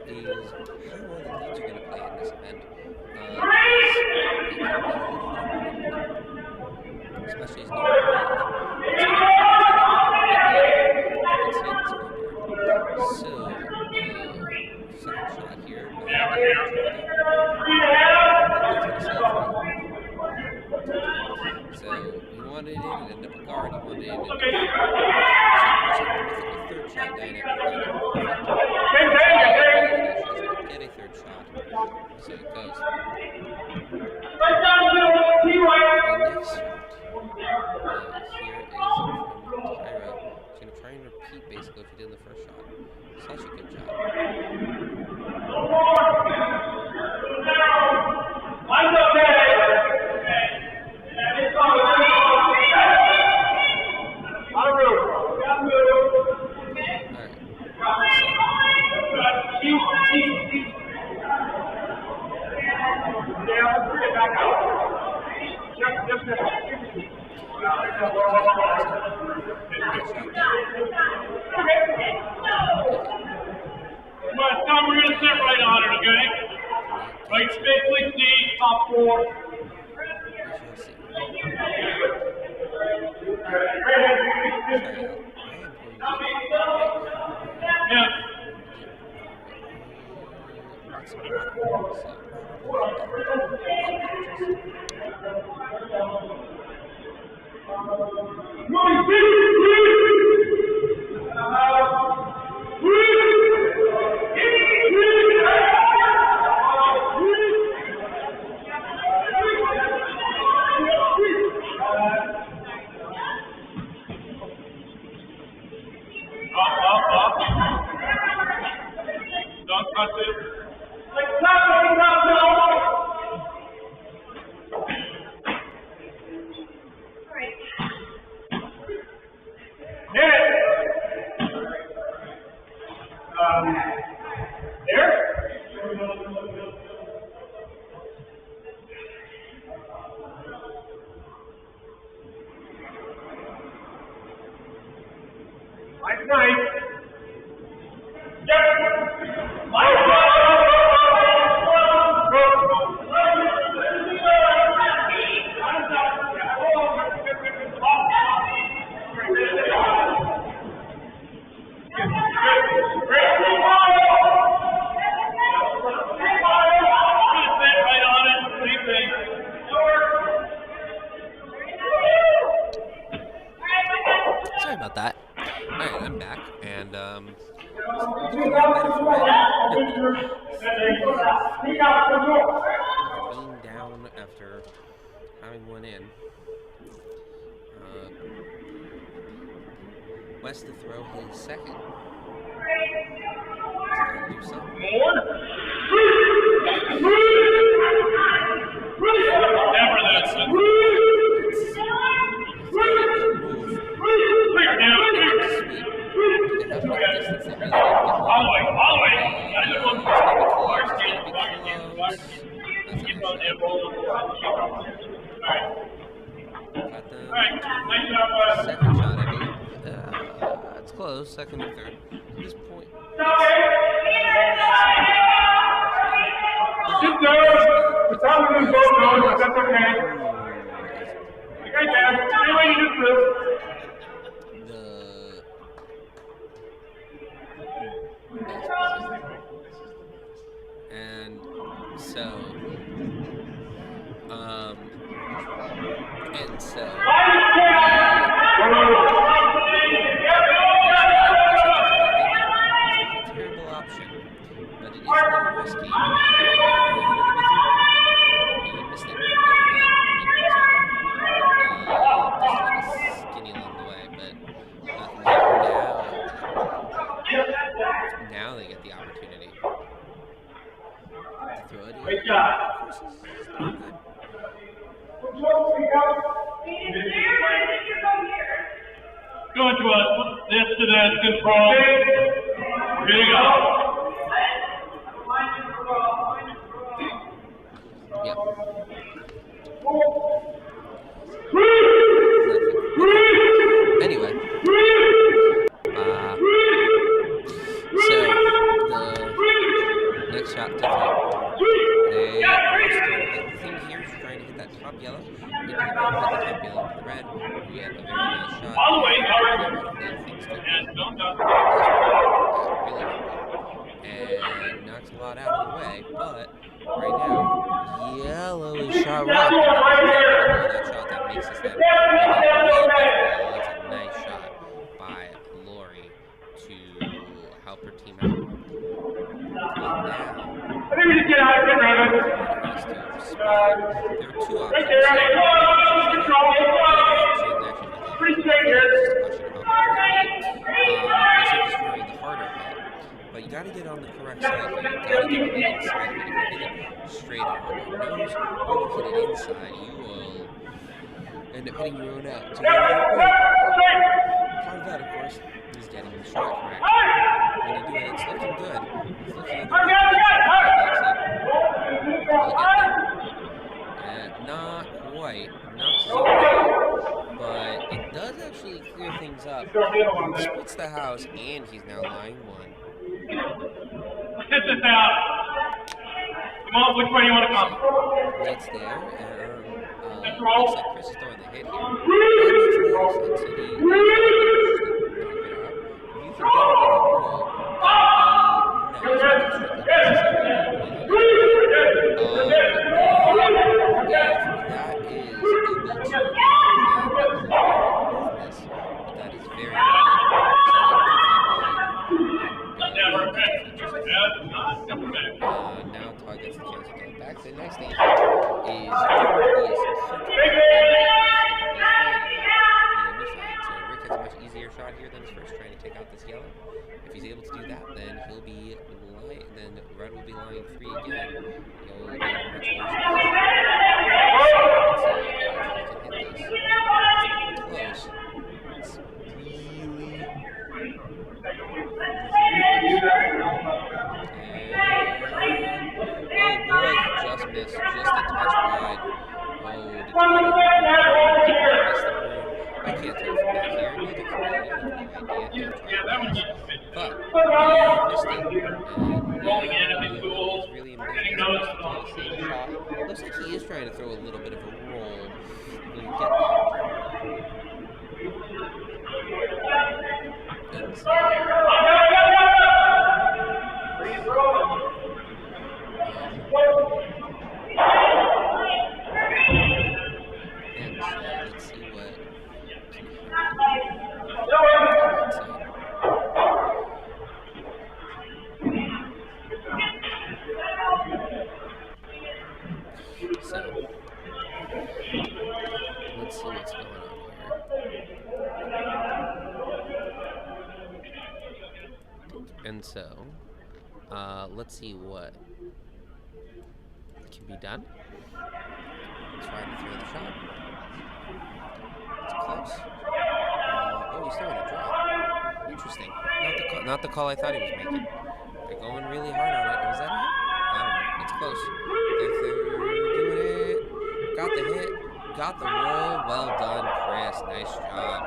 is how well the leads are going to play in this event. Especially as new players. So, second shot here. So, he wanted it in, it ended up a guard. He wanted it in, it ended up a third shot down at get a third shot. So it goes. The next shot here is from Tyra. She's going to try and repeat basically what she did in the first shot. Such a good job. Well, Tom, we're going to sit right on it, okay? Right space, please, D, top 4. Yeah. Up. Don't touch it. Sorry about that. Alright, I'm back, and, looking a lot better for being down after having one in. West to throw his second. He's do something. Never that. Second shot, I believe. It's close, second and third. At this point. Just the time we lose both those, but that's okay. Okay, Dad. Anyway, you just move. And so, terrible option, but it is a little risky. He missed it. Just skinny along the way, but now they get the opportunity to throw it in. Great job. Going to us. This to this. Control. Here you go. Yep. Anyway. So the next shot to throw. They the thing here is trying to hit that top yellow. They do hit the top yellow to the red. We get a very nice shot. All the way. And knocks a lot out of the way, but right now, yellow is shot rock. That shot that makes us that. That's a nice shot by Lori to help her team out. But now, I think we just get out of it, Raven. There are two options. Right there, control. Pretty straight here. But you gotta get on the correct side. You gotta get on the inside. If you hit it straight on your nose, or you hit it inside, you will end up hitting your own out. So part of that, of course, is getting the shot correct. When you do it, it's looking good. It's looking in the right direction. Not quite. Knocks it away. But it does actually clear things up. He splits the house, and he's now lying one. Sit this out. Come on, which way do you want to come? That's there. Let's roll. Looks like Chris is throwing the hit here. That makes a lot of sense. He knock it out. If you can get a little roll, that would be nice, but it's strictly now Todd gets the chance to go back. The nice thing is so Rick has a much easier shot here than his first, trying to take out this yellow. If he's able to do that, then he'll be then red will be lying 3 again. He'll be in a much worse position. Close. It's really oh boy, he just missed. Just a touch wide. Oh, did Todd miss the bird? I can't tell from back here. Neither can I. I have no idea. But he missed it. And he's really embarrassed to throw the same shot. Looks like he is trying to throw a little bit of a roll. Will you get that? Let's see what can so let's see what's going on here. And so let's see what can be done. Try to throw the shot. It's close. Oh, he's throwing a draw. Interesting. Not the call I thought he was making. They're going really hard on it. Was that a hit? I don't know. It's close. They're doing it. Got the hit. Got the roll. Well done, Chris. Nice shot.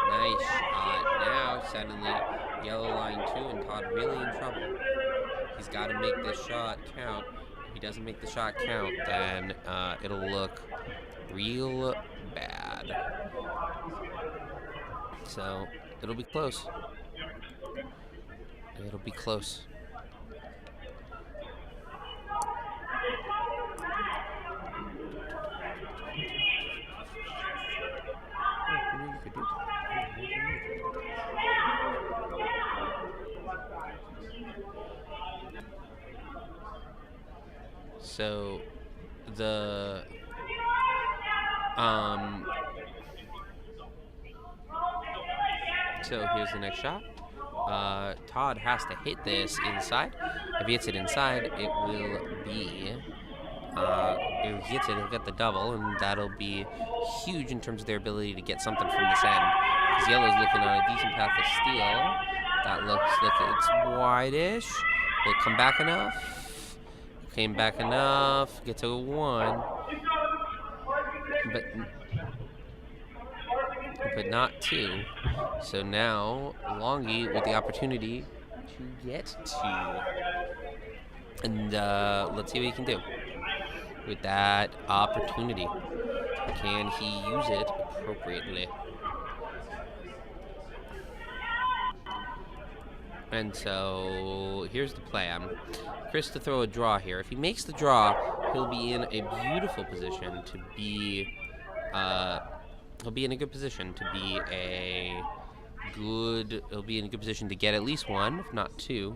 Nice shot. Now, suddenly, yellow line 2 and Todd really in trouble. He's got to make this shot count. If he doesn't make the shot count, then it'll look real bad. So, it'll be close. It'll be close. So so here's the next shot. Todd has to hit this inside. If he hits it inside, it will be if he hits it, he'll get the double, and that'll be huge in terms of their ability to get something from this end. Because yellow's looking on a decent path to steal. That looks like it's wide-ish. Will it come back enough? Came back enough. Get to a 1. But not 2. So now Longee with the opportunity to get 2. And let's see what he can do with that opportunity. Can he use it appropriately? And so here's the plan. Chris to throw a draw here. If he makes the draw, he'll be in a beautiful position to be he'll be in a good position to get at least 1, if not 2.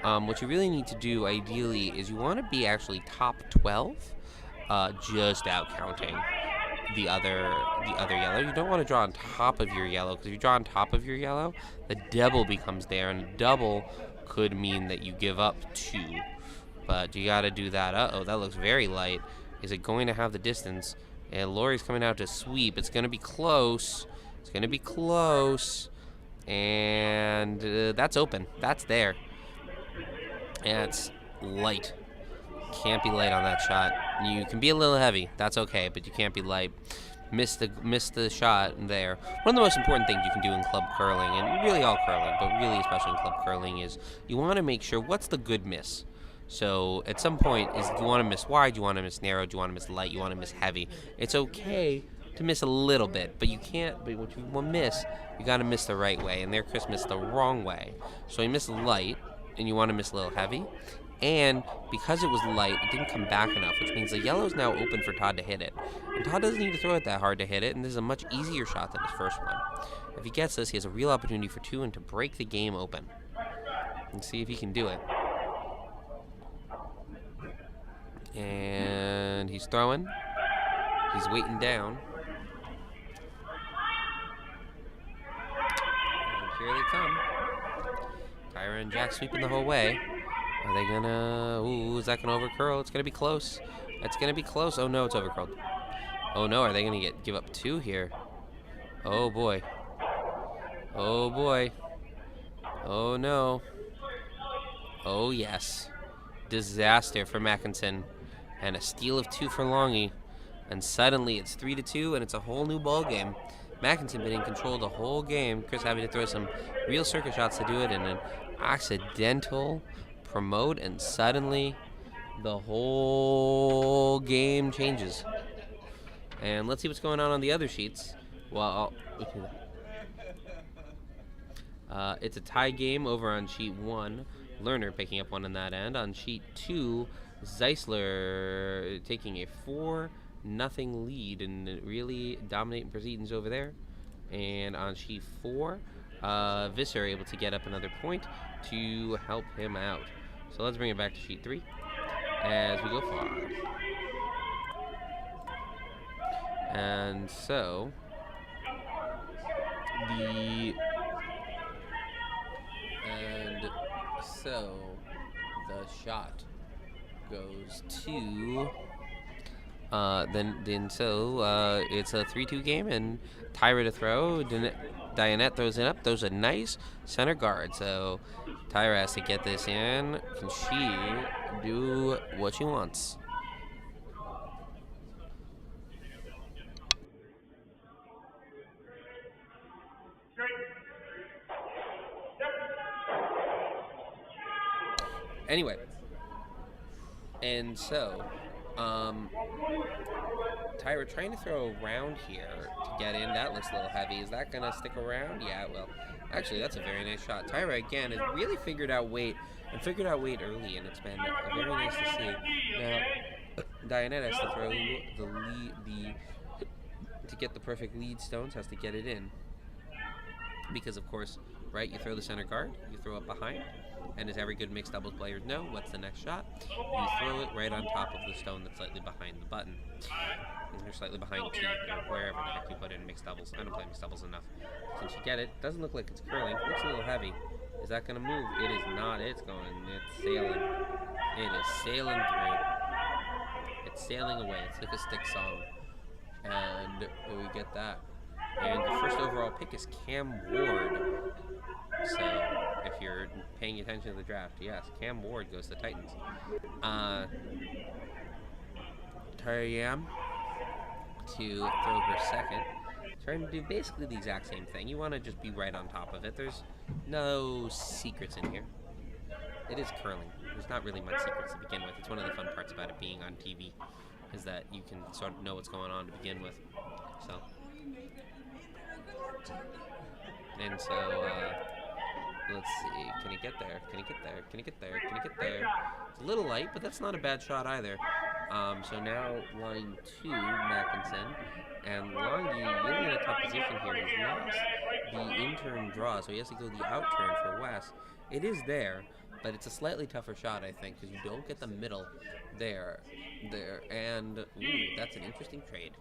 What you really need to do ideally is you want to be actually top 12, just out counting the other yellow. You don't want to draw on top of your yellow, because if you draw on top of your yellow, the double becomes there, and a double could mean that you give up 2. But you got to do that. Uh-oh, that looks very light. Is it going to have the distance? And Laurie's coming out to sweep. It's going to be close. It's going to be close. And that's open. That's there. And it's light. Can't be light on that shot. You can be a little heavy. That's okay, but you can't be light. missed the shot there. One of the most important things you can do in club curling, and really all curling, but really especially in club curling, is you want to make sure what's the good miss. So at some point, do you want to miss wide, do you want to miss narrow, do you want to miss light, you want to miss heavy. It's okay to miss a little bit, but you can't. But what you want to miss, you got to miss the right way. And there, Chris missed the wrong way. So he missed light, and you want to miss a little heavy. And because it was light, it didn't come back enough, which means the yellow's now open for Todd to hit it. And Todd doesn't need to throw it that hard to hit it, and this is a much easier shot than his first one. If he gets this, he has a real opportunity for 2 and to break the game open. And see if he can do it. And he's throwing. He's waiting down. And here they come. Tyra and Jack sweeping the whole way. Are they gonna... Ooh, is that gonna overcurl? It's gonna be close. It's gonna be close. Oh no, it's overcurled. Oh no, are they gonna give up 2 here? Oh boy. Oh boy. Oh no. Oh yes. Disaster for Mackinson. And a steal of 2 for Longee. And suddenly it's 3-2, and it's a whole new ball game. Mackinson been in control the whole game. Chris having to throw some real circuit shots to do it, and an accidental promote, and suddenly the whole game changes. And let's see what's going on the other sheets. Well, it's a tie game over on sheet 1. Lerner picking up 1 on that end. On sheet 2, Zeisler taking a 4-0 lead and really dominating proceedings over there. And on sheet 4, Visser able to get up another point to help him out. So let's bring it back to sheet 3 as we go far. And so the shot goes to it's a 3-2 game, and Tyra to throw. Dianette throws it up. Throws a nice center guard. So Tyra has to get this in. Can she do what she wants? Anyway, and so Tyra trying to throw around here to get in. That looks a little heavy. Is that gonna stick around? Yeah, it will. Actually, that's a very nice shot. Tyra again has really figured out weight early, and it's been very nice to see. Now, Dianette has to throw to get the perfect lead stones, has to get it in, because of course, right? You throw the center guard, you throw it behind. And as every good mixed doubles player know, what's the next shot? You throw it right on top of the stone that's slightly behind the button. Or slightly behind T, or wherever the heck you put it in mixed doubles. I don't play mixed doubles enough. Since you get it, doesn't look like it's curling. It looks a little heavy. Is that going to move? It is not. It's going. It's sailing. It is sailing through. It's sailing away. It's like a stick song. And we get that. And the first overall pick is Cam Ward. So, if you're paying attention to the draft, yes, Cam Ward goes to the Titans. Taryam to throw her second. Trying to do basically the exact same thing. You want to just be right on top of it. There's no secrets in here. It is curling. There's not really much secrets to begin with. It's one of the fun parts about it being on TV, is that you can sort of know what's going on to begin with. So, and so, let's see. Can he get there? Can he get there? Can he get there? Can he get there? It's a little light, but that's not a bad shot either. So now line 2, Mackinson. And Longee really in a tough position here. He's lost the in-turn draw, so he has to go the out-turn for Wes. It is there, but it's a slightly tougher shot, I think, because you don't get the middle there. And, ooh, that's an interesting trade.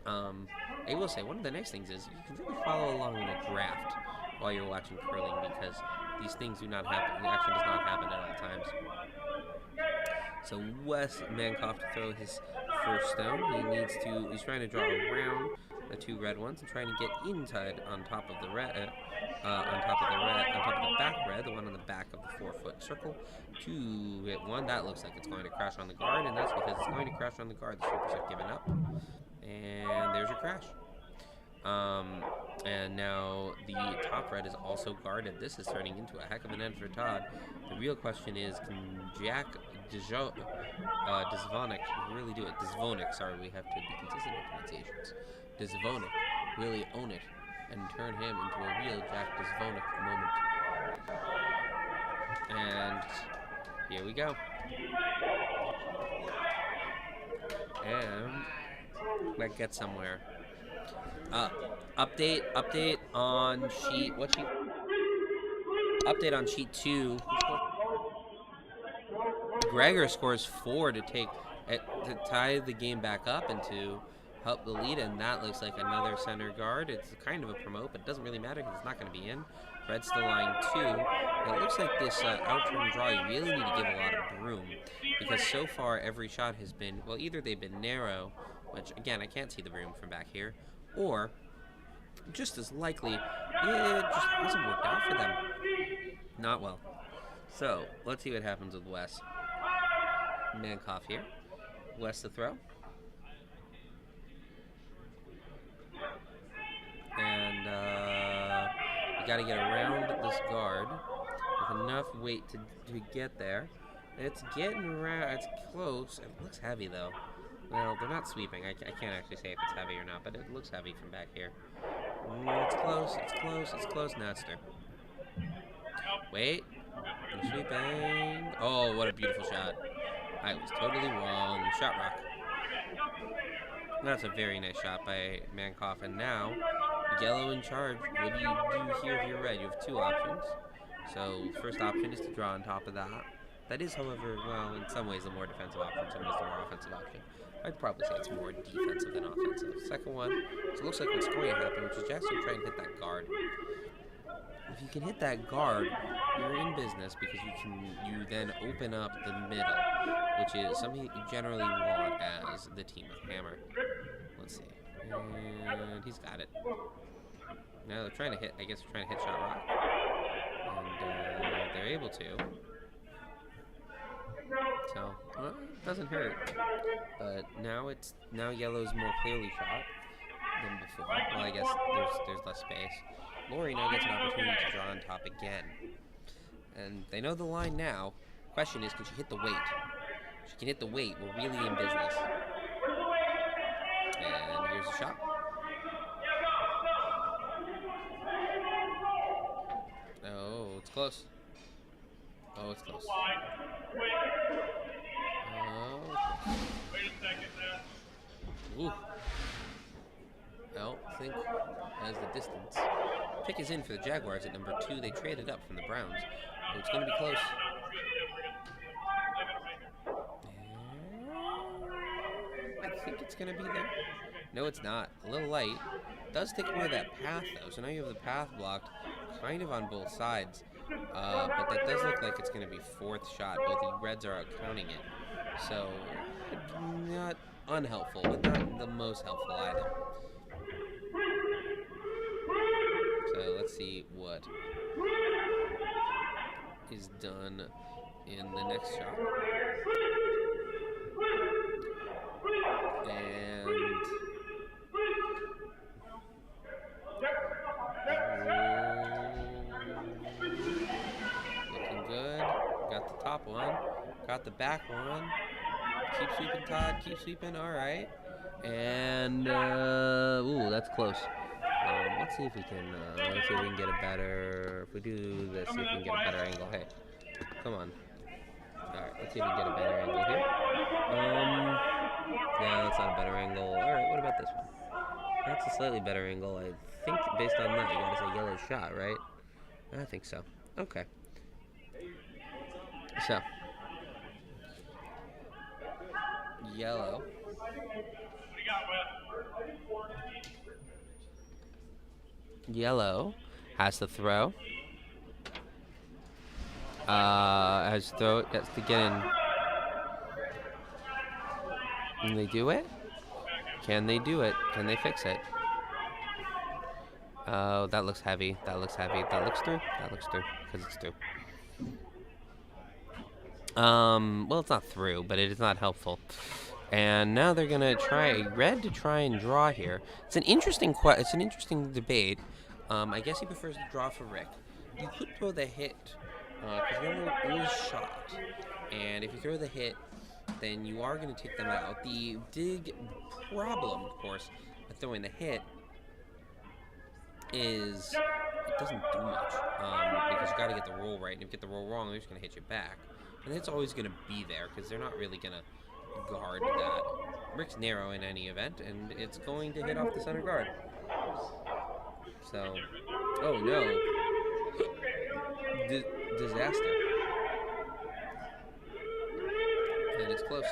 I will say, one of the nice things is you can really follow along in a draft while you're watching curling, because these things do not happen. The action does not happen at all times. So Wes Mankoff to throw his first stone. He's trying to draw around the 2 red ones and trying to get inside on top of the red, on top of the back red, the one on the back of the 4-foot circle. 2 hit 1. That looks like it's going to crash on the guard, and that's because it's going to crash on the guard. The Supers have given up. And there's your crash. And now the top red is also guarded. This is turning into a heck of an end for Todd. The real question is, can Jack Dzvonek really do it? Dzvonek, sorry, we have to be consistent with pronunciations. Dzvonek really own it and turn him into a real Jack Dzvonek moment. And here we go. And let's get somewhere. Update on sheet. What sheet? Update on sheet 2. Gregor scores 4 to tie the game back up and to help the lead, and that looks like another center guard. It's kind of a promote, but it doesn't really matter because it's not going to be in. Red's still lying 2. It looks like this out-turn draw, you really need to give a lot of room, because so far every shot has been, well, either they've been narrow, which again I can't see the room from back here, or just as likely it just hasn't worked out for them. Not well. So let's see what happens with Wes. Mankoff here. Wes to throw. And you got to get around this guard with enough weight to get there. It's getting around. It's close. It looks heavy though. Well, they're not sweeping. I can't actually say if it's heavy or not, but it looks heavy from back here. It's close. It's close. It's close. Now it's through. Wait. No sweeping. Oh, what a beautiful shot. I was totally wrong. Shot rock. That's a very nice shot by Mankoff. And now, yellow in charge. What do you do here if you're red? You have 2 options. So, first option is to draw on top of that. That is, however, well, in some ways the more defensive option, some ways the more offensive option. I'd probably say it's more defensive than offensive. Second one, so it looks like what's going to happen, which is Jackson try and hit that guard. If you can hit that guard, you're in business because you then open up the middle, which is something that you generally want as the team with hammer. Let's see. And he's got it. Now they're trying to hit, I guess they're trying to hit shot rock. And they're able to. So, well, it doesn't hurt. But now yellow's more clearly shot than before. Well, I guess there's less space. Lori now gets an opportunity to draw on top again. And they know the line now. Question is, can she hit the weight? If she can hit the weight, we're really in business. And here's a shot. Oh, it's close. Oh, it's close. Ooh. Well, think as the distance. Pick is in for the Jaguars at number 2. They traded up from the Browns. Oh, it's going to be close. I think it's going to be there. No, it's not. A little light. It does take away that path, though. So now you have the path blocked kind of on both sides. But that does look like it's going to be 4th shot. Both the Reds are out counting it. So, not unhelpful, but not the most helpful either. So, let's see what is done in the next shot. And looking good. Got the top one. Got the back one. Keep sweeping, Todd. Keep sweeping. All right. And ooh, that's close. Let's see if we can. Let's see if we can get a better. If we do this, see if we can get a better angle. Hey, come on. All right. Let's see if we can get a better angle here. Yeah, that's not a better angle. All right. What about this one? That's a slightly better angle. I think based on that, you gotta say yellow shot, right? I think so. Okay. So. Yellow. Yellow has to throw. Has to throw. That's to get in. Can they do it? Can they do it? Can they fix it? Oh, that looks heavy. That looks heavy. That looks through. That looks through because it's through. Well, it's not through, but it is not helpful. And now they're gonna try red to try and draw here. It's an interesting debate. I guess he prefers to draw for Rick. You could throw the hit because yellow is shot, and if you throw the hit, then you are going to take them out. The big problem, of course, with throwing the hit is it doesn't do much because you got to get the roll right, and if you get the roll wrong, they're just going to hit you back, and it's always going to be there because they're not really going to guard that. Rick's narrow in any event, and it's going to hit off the center guard. So, oh no, disaster, and it's close.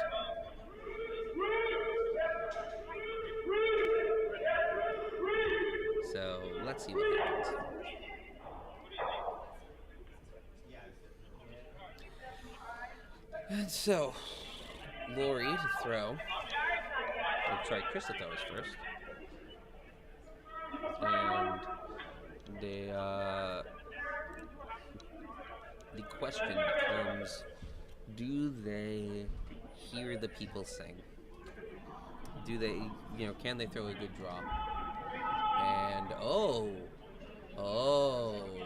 So let's see what happens. And so, Lori to throw. Oh, sorry, Chris to throw is first. And the question becomes, do they hear the people sing? Do they, can they throw a good draw? And, oh,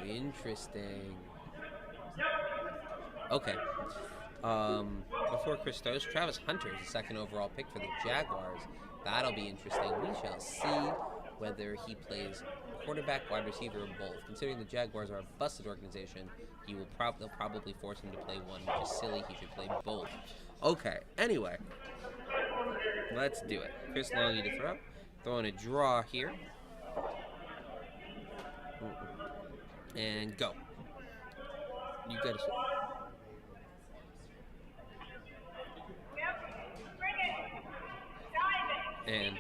interesting. Okay. Before Chris throws, Travis Hunter is the second overall pick for the Jaguars. That'll be interesting. We shall see whether he plays quarterback, wide receiver, or both. Considering the Jaguars are a busted organization, they'll probably force him to play one, which is silly. He should play both. Okay, anyway. Let's do it. Chris Longee to throw. Throwing a draw here. And go. You gotta switch. And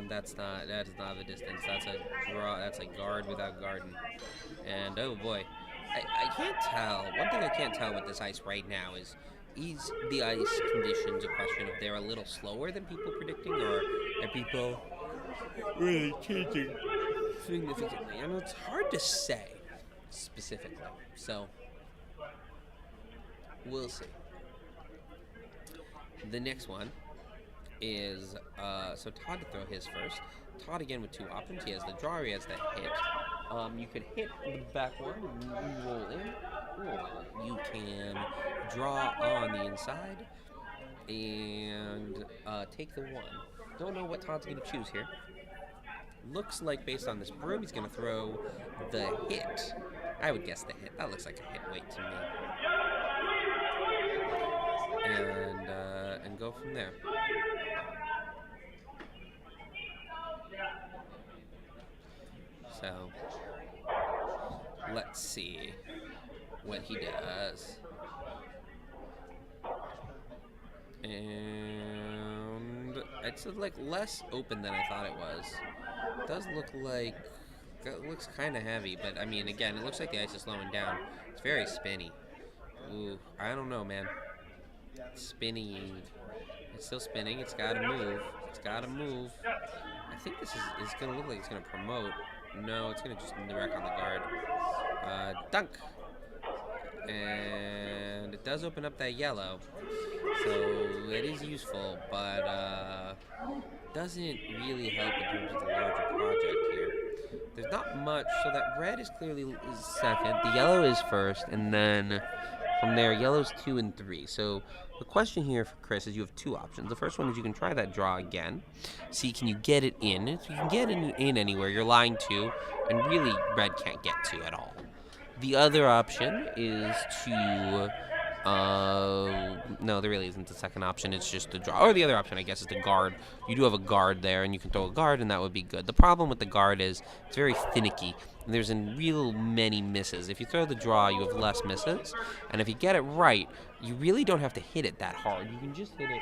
that is not the distance. That's a draw. That's a guard without guarding. And oh boy, I can't tell. One thing I can't tell with this ice right now is the ice conditions a question if they're a little slower than people predicting, or are people really changing significantly? And it's hard to say specifically. So we'll see. The next one is, so Todd to throw his first. Todd again with two options. He has the draw, he has the hit. You could hit the back one and roll in, or you can draw on the inside and take the one. Don't know what Todd's going to choose here. Looks like, based on this broom, he's going to throw the hit. I would guess the hit. That looks like a hit weight to me. And go from there. So let's see what he does. And it's like less open than I thought it was. It does look like it looks kind of heavy, but I mean, again, it looks like the ice is slowing down. It's very spinny. Ooh, I don't know, man. Spinning. It's still spinning. It's got to move. It's got to move. I think this is going to look like it's going to promote. No, it's going to just direct on the guard. Dunk. And it does open up that yellow. So it is useful, but doesn't really help in terms of the larger project here. There's not much. So that red is clearly second. The yellow is first. And then from there, yellow's 2 and 3. So the question here for Chris is you have two options. The first one is you can try that draw again. See, can you get it in? If you can get it in anywhere, you're lying to, and really red can't get to at all. The other option is to, no, there really isn't a second option. It's just the draw. Or the other option, I guess, is the guard. You do have a guard there, and you can throw a guard, and that would be good. The problem with the guard is it's very finicky. And there's real many misses. If you throw the draw, you have less misses. And if you get it right, you really don't have to hit it that hard. You can just hit it,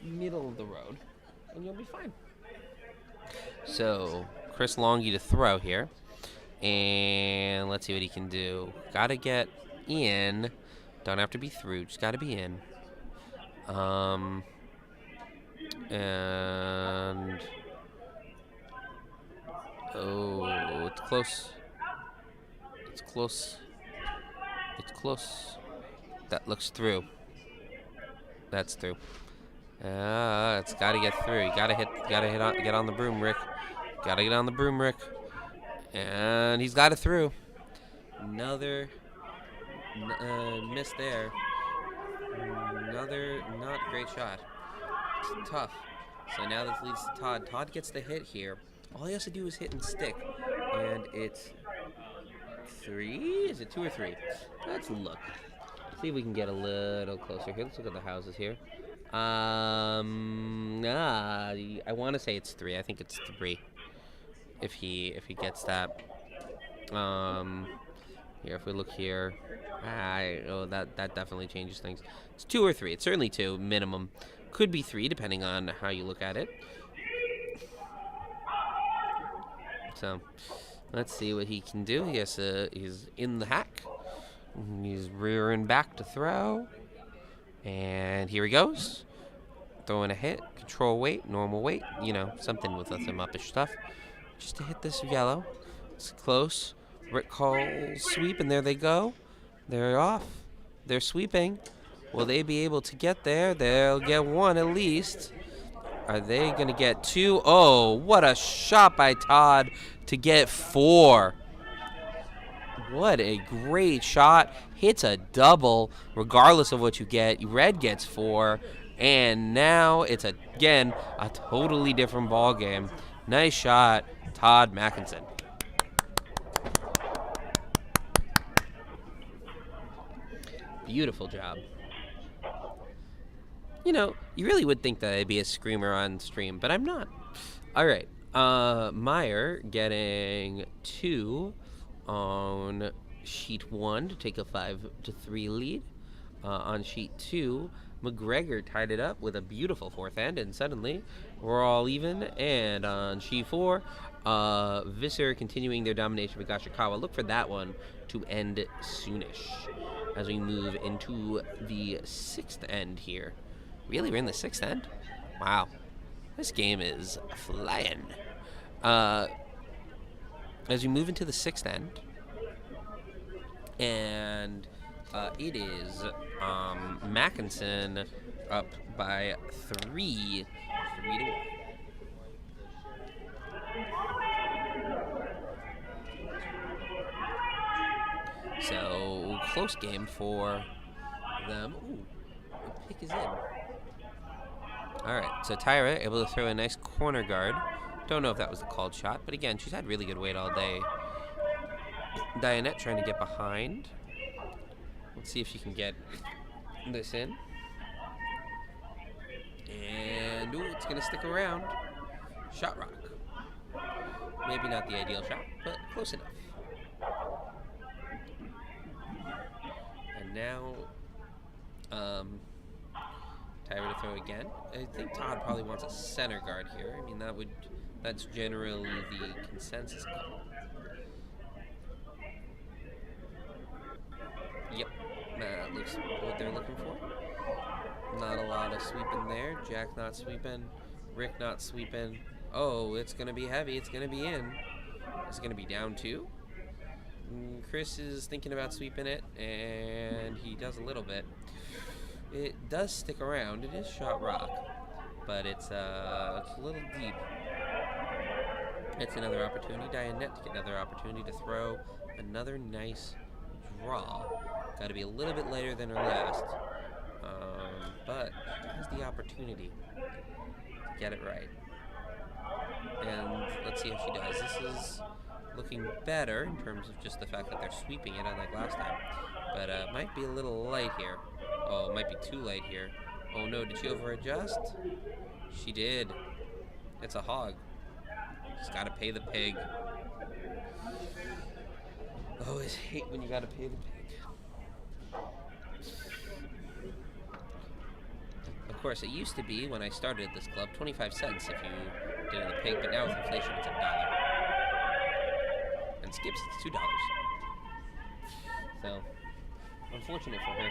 middle of the road, and you'll be fine. So, Chris Longee to throw here. And let's see what he can do. Gotta get in. Don't have to be through. Just gotta be in. And oh, it's close. It's close. It's close. That looks through. That's through. It's got to get through. You gotta get on the broom, Rick. Gotta get on the broom, Rick. And he's got it through. Another miss there. Another not great shot. It's tough. So now this leads to Todd. Todd gets the hit here. All he has to do is hit and stick. And it's 3? Is it 2 or 3? Let's look. See if we can get a little closer here. Let's look at the houses here. I want to say it's 3. I think it's 3. If he gets that. Here, if we look here, that definitely changes things. It's 2 or 3. It's certainly 2 minimum. Could be 3 depending on how you look at it. So let's see what he can do. He's in the hack. He's rearing back to throw. And here he goes. Throwing a hit. Control weight, normal weight. You know, something with some uppish stuff. Just to hit this yellow. It's close. Rick calls sweep, and there they go. They're off. They're sweeping. Will they be able to get there? They'll get 1 at least. Are they going to get 2? Oh, what a shot by Todd to get 4. What a great shot. Hits a double, regardless of what you get. Red gets 4. And now it's, again, a totally different ball game. Nice shot, Todd Mackinson. Beautiful job. You know, you really would think that I'd be a screamer on stream, but I'm not. All right. Meyer getting 2 on sheet 1 to take a 5-3 lead. On sheet 2, McGregor tied it up with a beautiful 4th end, and suddenly we're all even. And on sheet 4, Visser continuing their domination of Gashikawa. Look for that one to end soonish as we move into the 6th end here. Really, we're in the 6th end? Wow. This game is flying. As we move into the 6th end, and it is Mackinson up by 3 to 1. So, close game for them. Ooh, the pick is in. Alright, so Tyra able to throw a nice corner guard. Don't know if that was the called shot, but again, she's had really good weight all day. Dianette trying to get behind. Let's see if she can get this in. And, ooh, it's going to stick around. Shot rock. Maybe not the ideal shot, but close enough. And now, Tyra to throw again. I think Todd probably wants a center guard here. I mean, that's generally the consensus call. Yep, that looks what they're looking for. Not a lot of sweeping there. Jack not sweeping. Rick not sweeping. Oh, it's going to be heavy. It's going to be in. It's going to be down 2. Chris is thinking about sweeping it, and he does a little bit. It does stick around. It is shot rock, but it's a little deep. It's another opportunity. Dianette to get another opportunity to throw another nice draw. Got to be a little bit later than her last, but has the opportunity to get it right. And let's see how she does. This is looking better in terms of just the fact that they're sweeping it, unlike last time. But might be a little light here. Oh, it might be too light here. Oh no, did she over-adjust? She did. It's a hog. Just gotta pay the pig. I always hate when you gotta pay the pig. Of course, it used to be, when I started at this club, 25 cents if you did the pig, but now with inflation, it's $1. And Skips, it's $2. So, unfortunate for her.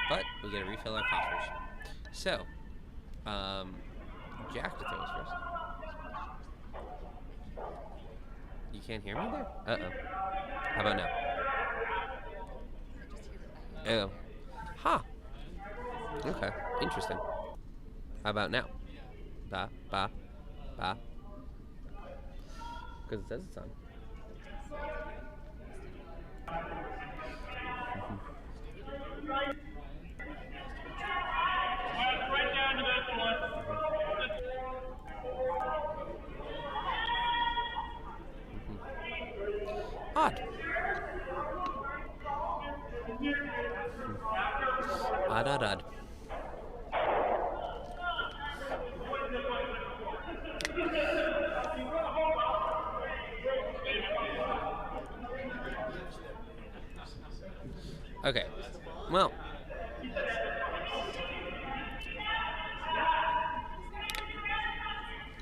But we get to refill our coffers. So, Jack to throw us first. You can't hear me there? Uh-oh. How about now? Oh. Huh. Okay. Interesting. How about now? Ba, ba, ba. Because it says it's on. Right down to this one. Odd. Odd, odd, odd. Okay. Well.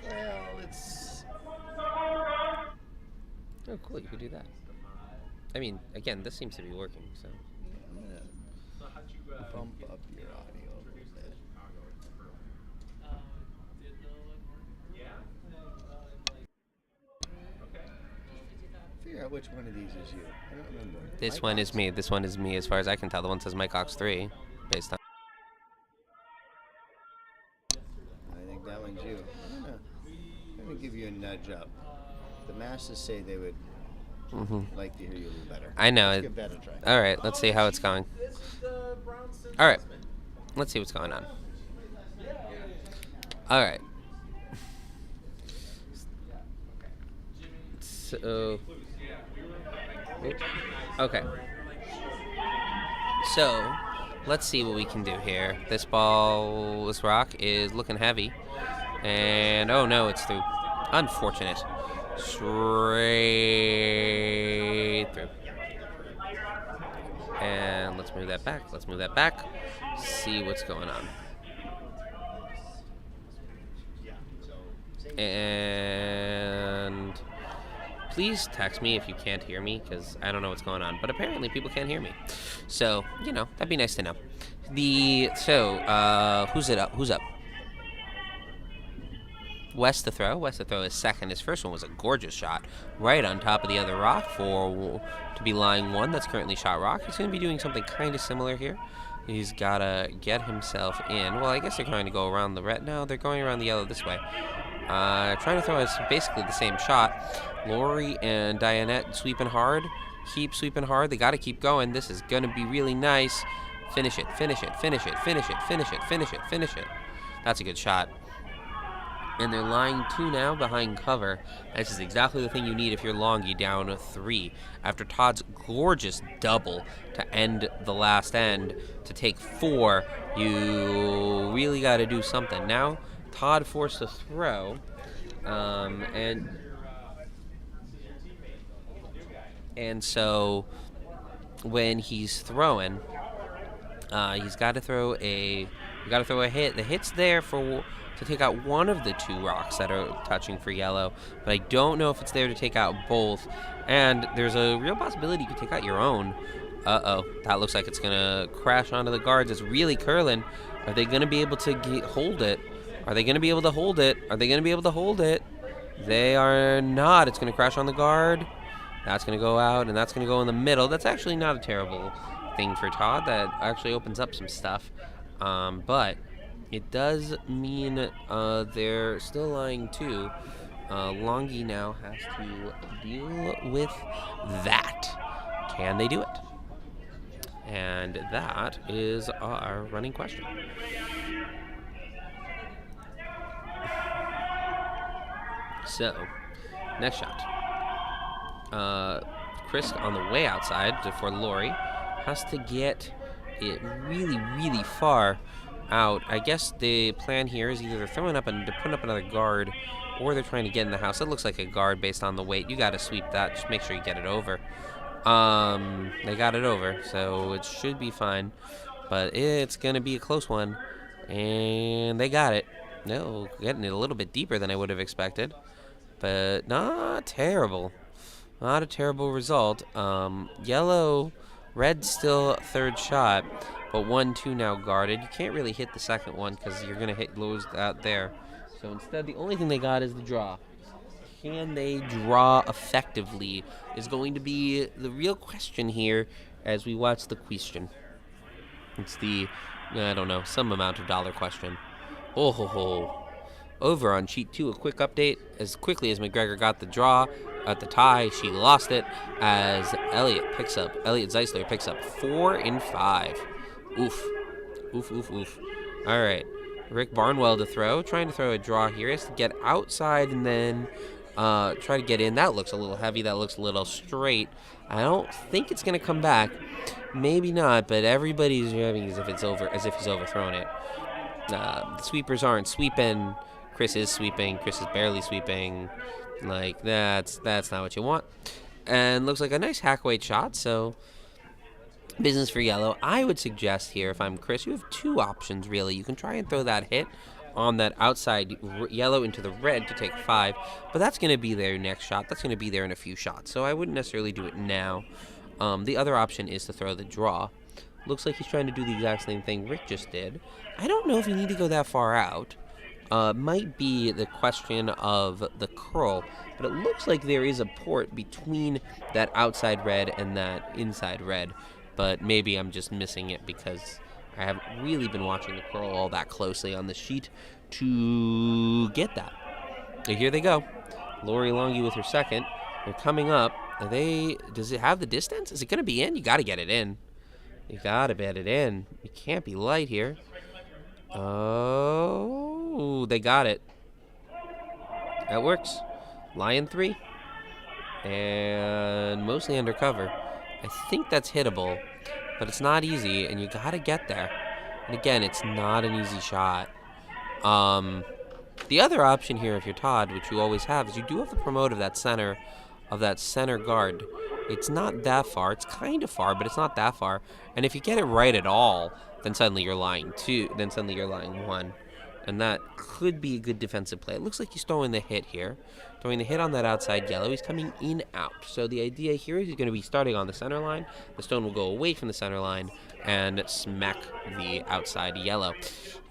Well, it's... Oh, cool. You could do that. I mean, again, this seems to be working, so. I'm gonna bump up your audio a little bit. Figure out which one of these is you. I don't remember. This Mike one Ox. is me. This one is me, as far as I can tell. The one says Mike Ox 3, based on. I think that one's you. I'm gonna give you a nudge up. The masses say they would like to hear you a little better. I know. Let's give that a try. All right, let's see how it's going. All right, let's see what's going on. All right. So, okay. So, let's see what we can do here. This rock is looking heavy. And, oh no, it's through. Unfortunate. Straight through. And let's move that back. Let's move that back. See what's going on. And please text me if you can't hear me, because I don't know what's going on. But apparently people can't hear me. So, that'd be nice to know. Who's it up? Who's up? West to throw. West to throw is second. His first one was a gorgeous shot right on top of the other rock to be lying one. That's currently shot rock. He's going to be doing something kind of similar here. He's got to get himself in. Well, I guess they're trying to go around the red. No, they're going around the yellow this way. Trying to throw basically the same shot. Lori and Dianette sweeping hard. Keep sweeping hard. They got to keep going. This is going to be really nice. Finish it. Finish it. Finish it. Finish it. Finish it. Finish it. Finish it. That's a good shot. And they're lying 2 now behind cover. This is exactly the thing you need if you're Longee down 3. After Todd's gorgeous double to end the last end, to take 4, you really got to do something. Now, Todd forced to throw, and so when he's throwing, he's got to throw a hit. The hit's there to take out one of the 2 rocks that are touching for yellow, but I don't know if it's there to take out both. And there's a real possibility you could take out your own. Uh-oh, that looks like it's gonna crash onto the guards. It's really curling. Are they gonna be able to hold it? Are they gonna be able to hold it? Are they gonna be able to hold it? They are not. It's gonna crash on the guard. That's gonna go out, and that's gonna go in the middle. That's actually not a terrible thing for Todd. That actually opens up some stuff. But it does mean they're still lying 2. Longee now has to deal with that. Can they do it? And that is our running question. So, next shot. Chris on the way outside for Lori has to get it really, really far out. I guess the plan here is either they're throwing up and putting up another guard, or they're trying to get in the house. It looks like a guard based on the weight. You got to sweep that. Just make sure you get it over. They got it over, so it should be fine. But it's going to be a close one. And they got it. No, getting it a little bit deeper than I would have expected. But not terrible. Not a terrible result. Red still third shot, but 1-2 now guarded. You can't really hit the second one because you're going to lose out there. So instead, the only thing they got is the draw. Can they draw effectively is going to be the real question here as we watch the question. It's the, I don't know, some amount of dollar question. Oh ho ho. Over on sheet 2, a quick update. As quickly as McGregor got the draw at the tie, she lost it as Elliott Zeisler picks up 4 in 5. Oof. Oof, oof, oof. All right. Rick Barnwell to throw. Trying to throw a draw here. He has to get outside and then try to get in. That looks a little heavy. That looks a little straight. I don't think it's going to come back. Maybe not, but everybody's driving as if he's overthrown it. The sweepers aren't sweeping. Chris is sweeping. Chris is barely sweeping. Like, that's not what you want. And looks like a nice hack weight shot, so business for yellow. I would suggest here, if I'm Chris, you have 2 options, really. You can try and throw that hit on that outside yellow into the red to take 5, but that's going to be their next shot. That's going to be there in a few shots, so I wouldn't necessarily do it now. The other option is to throw the draw. Looks like he's trying to do the exact same thing Rick just did. I don't know if you need to go that far out. Might be the question of the curl, but it looks like there is a port between that outside red and that inside red, but maybe I'm just missing it because I haven't really been watching the curl all that closely on the sheet to get that. So here they go. Lori Longee with her second. They're coming up. Does it have the distance? Is it going to be in? You got to get it in. You got to bet it in. You can't be light here. Oh, they got it. That works. Lion 3. And mostly undercover. I think that's hittable, but it's not easy, and you got to get there. And again, it's not an easy shot. The other option here, if you're Todd, which you always have, is you do have the promote of that center guard. It's not that far. It's kind of far, but it's not that far. And if you get it right at all, then suddenly you're lying 2. Then suddenly you're lying 1. And that could be a good defensive play. It looks like he's throwing the hit here. Throwing the hit on that outside yellow. He's coming in out. So the idea here is he's going to be starting on the center line. The stone will go away from the center line and smack the outside yellow.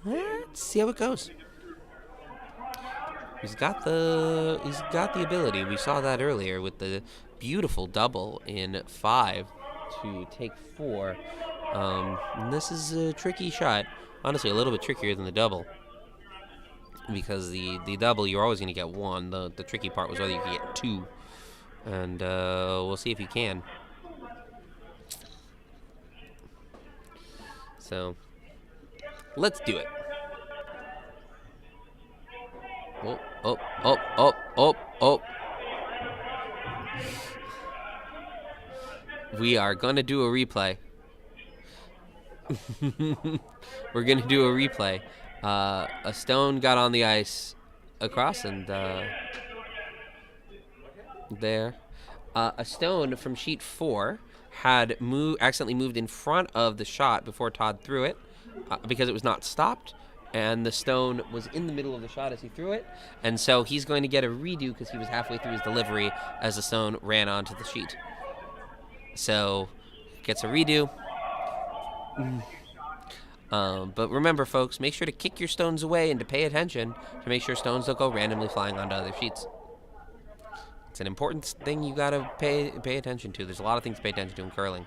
Let's see how it goes. He's got the ability. We saw that earlier with the beautiful double in 5 to take 4. And this is a tricky shot. Honestly, a little bit trickier than the double. Because the double, you're always going to get 1. The tricky part was whether you could get 2. And we'll see if you can. So, let's do it. Oh. We are going to do a replay. We're going to do a replay. A stone got on the ice across and there. A stone from sheet 4 had accidentally moved in front of the shot before Todd threw it because it was not stopped. And the stone was in the middle of the shot as he threw it. And so he's going to get a redo because he was halfway through his delivery as the stone ran onto the sheet. So, gets a redo. But remember, folks, make sure to kick your stones away and to pay attention to make sure stones don't go randomly flying onto other sheets. It's an important thing you gotta pay attention to. There's a lot of things to pay attention to in curling.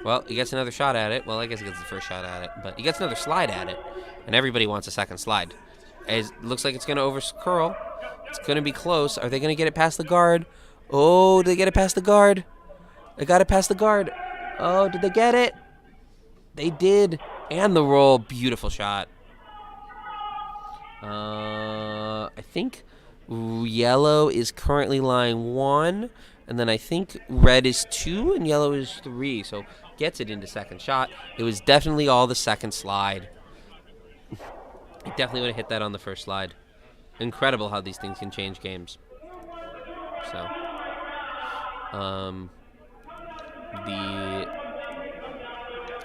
Well, he gets another shot at it. Well, I guess he gets the first shot at it, but he gets another slide at it, and everybody wants a second slide. It looks like it's going to over-curl. It's going to be close. Are they going to get it past the guard? Oh, did they get it past the guard? They got it past the guard. Oh, did they get it? They did. And the roll. Beautiful shot. I think yellow is currently lying 1, and then I think red is 2 and yellow is 3. So gets it into second shot. It was definitely all the second slide. He definitely would have hit that on the first slide. Incredible how these things can change games. So, the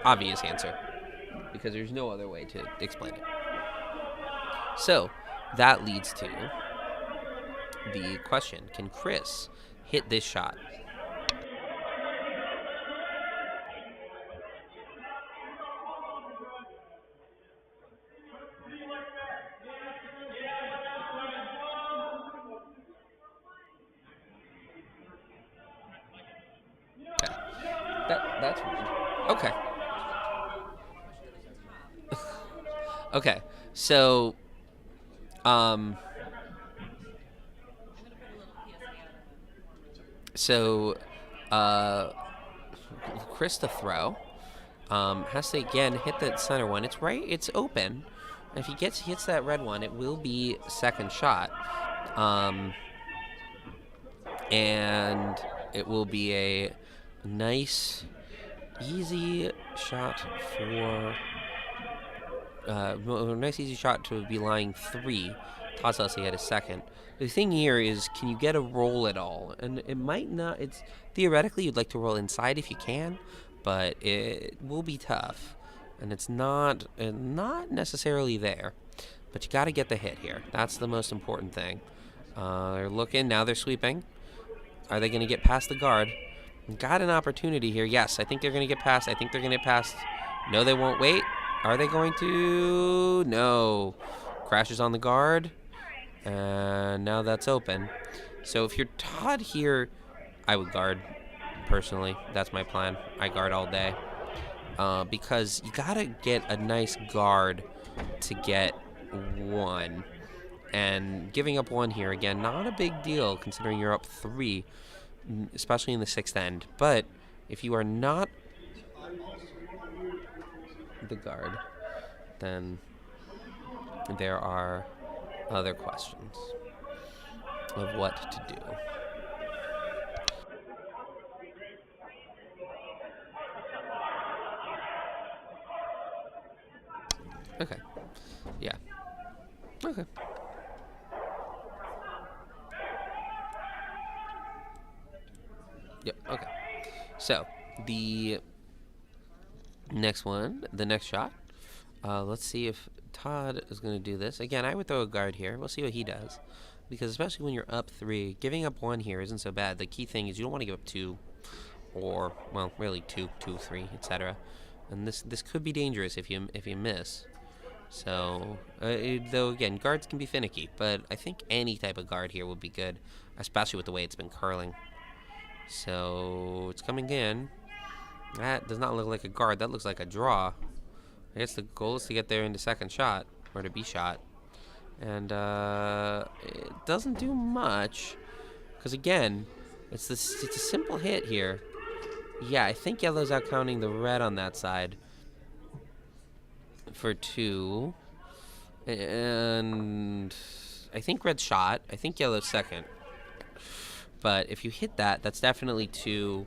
obvious answer, because there's no other way to explain it. So, that leads to the question, can Chris hit this shot? That's weird. Okay. Okay, so, so, uh, Chris to throw, has to again hit that center one. It's right, it's open. And if he hits that red one, it will be second shot. And it will be a nice, easy shot for, a nice easy shot to be lying 3. Todd Leslie had a second. The thing here is, can you get a roll at all? And it might not. It's theoretically you'd like to roll inside if you can, but it will be tough, and it's not necessarily there. But you got to get the hit here. That's the most important thing. They're looking now. They're sweeping. Are they going to get past the guard? Got an opportunity here. Yes, I think they're going to get past. I think they're going to get past. No, they won't wait. Are they going to? No. Crashes on the guard. And now that's open. So if you're Todd here, I would guard, personally. That's my plan. I guard all day. Because you got to get a nice guard to get 1. And giving up 1 here, again, not a big deal considering you're up 3, especially in the 6th end. But if you are not the guard, then there are other questions of what to do. Okay. Yeah. Okay. Yep, okay. So, the next one, the next shot. Let's see if Todd is going to do this. Again, I would throw a guard here. We'll see what he does. Because especially when you're up 3, giving up 1 here isn't so bad. The key thing is you don't want to give up 2. Or, well, really 2, 3, etc. And this could be dangerous if you miss. So, though again, guards can be finicky, but I think any type of guard here would be good, especially with the way it's been curling. So, it's coming in. That does not look like a guard. That looks like a draw. I guess the goal is to get there into second shot, or to be shot. And it doesn't do much, because again, it's a simple hit here. Yeah, I think yellow's out counting the red on that side for 2. And I think red's shot. I think yellow's second. But if you hit that, that's definitely 2.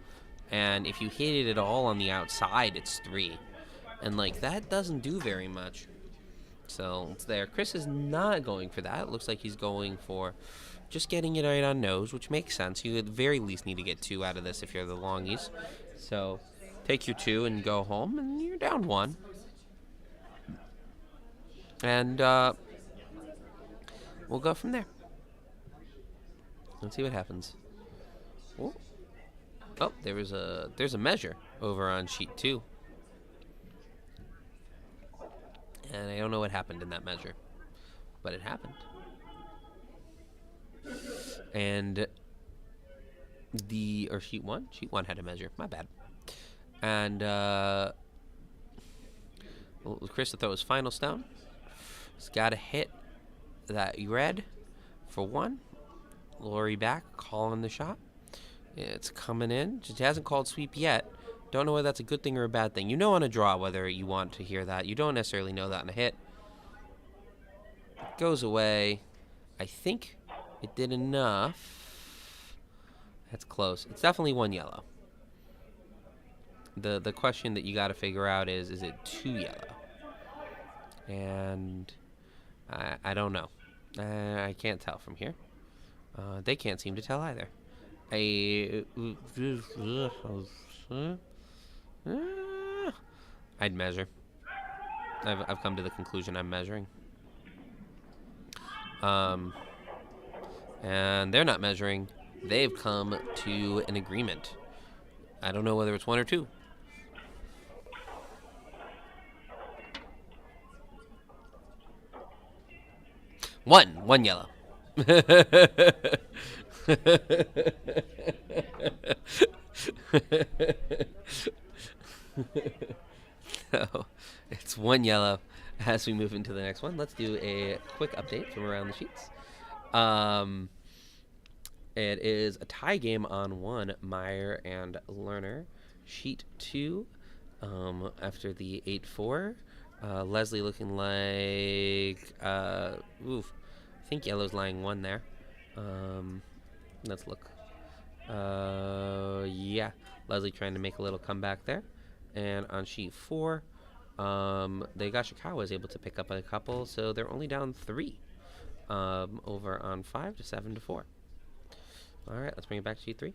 And if you hit it at all on the outside, it's 3. And, like, that doesn't do very much. So, it's there. Chris is not going for that. It looks like he's going for just getting it right on nose, which makes sense. You at the very least need to get 2 out of this if you're the Longees. So, take your 2 and go home, and you're down 1. And, we'll go from there. Let's see what happens. Oh, there's a measure over on sheet 2. And I don't know what happened in that measure, but it happened. And sheet 1? Sheet 1 had a measure, my bad. And Chris to throw his final stone. He's got to hit that red for 1. Longee back, calling the shot. It's coming in. Just hasn't called sweep yet. Don't know whether that's a good thing or a bad thing. You know on a draw whether you want to hear that. You don't necessarily know that on a hit. Goes away. I think it did enough. That's close. It's definitely 1 yellow. The question that you got to figure out is it 2 yellow? And I don't know. I can't tell from here. They can't seem to tell either. I'd measure. I've come to the conclusion I'm measuring. And they're not measuring. They've come to an agreement. I don't know whether it's 1 or 2. One yellow. So, it's 1 yellow, as we move into the next one, let's do a quick update from around the sheets. It is a tie game on 1, Meyer and Lerner. Sheet 2, after the 8-4. Leslie looking like, I think yellow's lying 1 there. Let's look. Yeah, Leslie trying to make a little comeback there. And on sheet 4, the Gashikawa is able to pick up a couple, so they're only down 3 over on 5 to 7-4. All right, let's bring it back to sheet 3.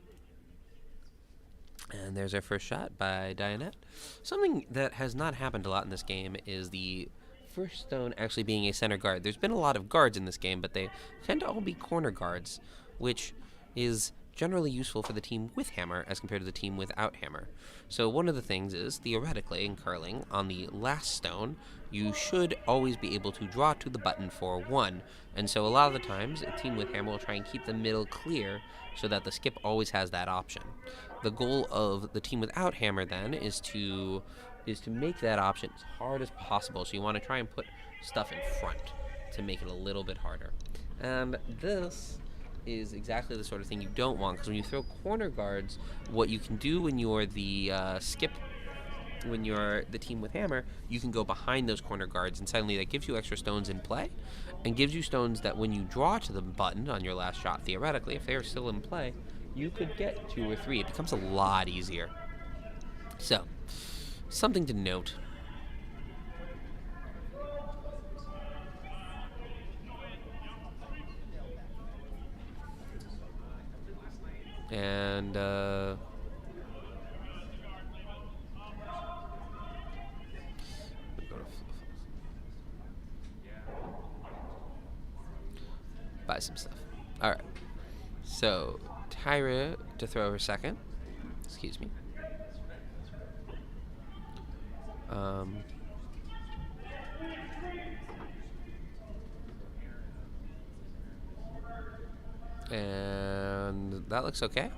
And there's our first shot by Dianette. Something that has not happened a lot in this game is the first stone actually being a center guard. There's been a lot of guards in this game, but they tend to all be corner guards, which is generally useful for the team with hammer as compared to the team without hammer. So one of the things is, theoretically, in curling, on the last stone, you should always be able to draw to the button for 1. And so a lot of the times, a team with hammer will try and keep the middle clear so that the skip always has that option. The goal of the team without hammer, then, is to make that option as hard as possible. So you want to try and put stuff in front to make it a little bit harder. And this is exactly the sort of thing you don't want, because when you throw corner guards, what you can do when you're the skip, when you're the team with hammer, you can go behind those corner guards, and suddenly that gives you extra stones in play, and gives you stones that when you draw to the button on your last shot, theoretically, if they are still in play, you could get 2 or 3. It becomes a lot easier. So, something to note. And buy some stuff. All right. So Tyra to throw her second. Excuse me. And that looks okay.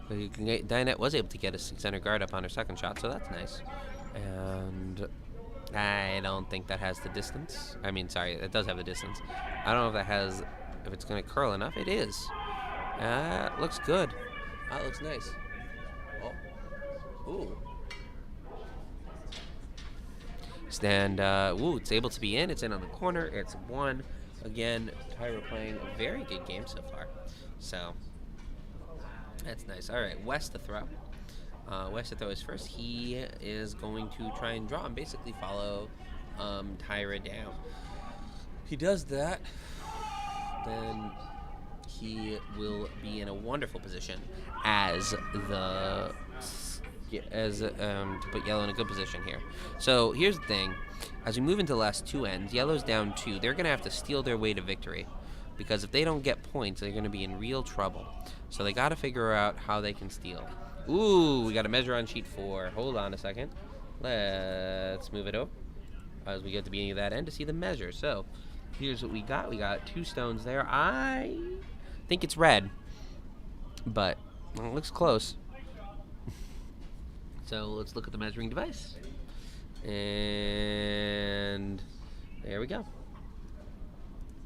So you can get, Dianette was able to get a center guard up on her second shot, so that's nice. And I don't think that has the distance. I mean, sorry, it does have the distance. I don't know if that has, if it's going to curl enough. It is. Looks good. That looks nice. Oh. Ooh. And, it's able to be in. It's in on the corner. It's 1. Again, Tyra playing a very good game so far. So, that's nice. All right, West to throw. West to throw is first. He is going to try and draw and basically follow Tyra down. If he does that, then he will be in a wonderful position as the to put yellow in a good position here. So here's the thing. As we move into the last 2 ends, yellow's down 2. They're going to have to steal their way to victory, because if they don't get points, they're going to be in real trouble. So they got to figure out how they can steal. Ooh, we got a measure on sheet 4. Hold on a second. Let's move it over as we get to the beginning of that end to see the measure. So here's what we got. We got 2 stones there. I think it's red, but it looks close. So let's look at the measuring device. And there we go.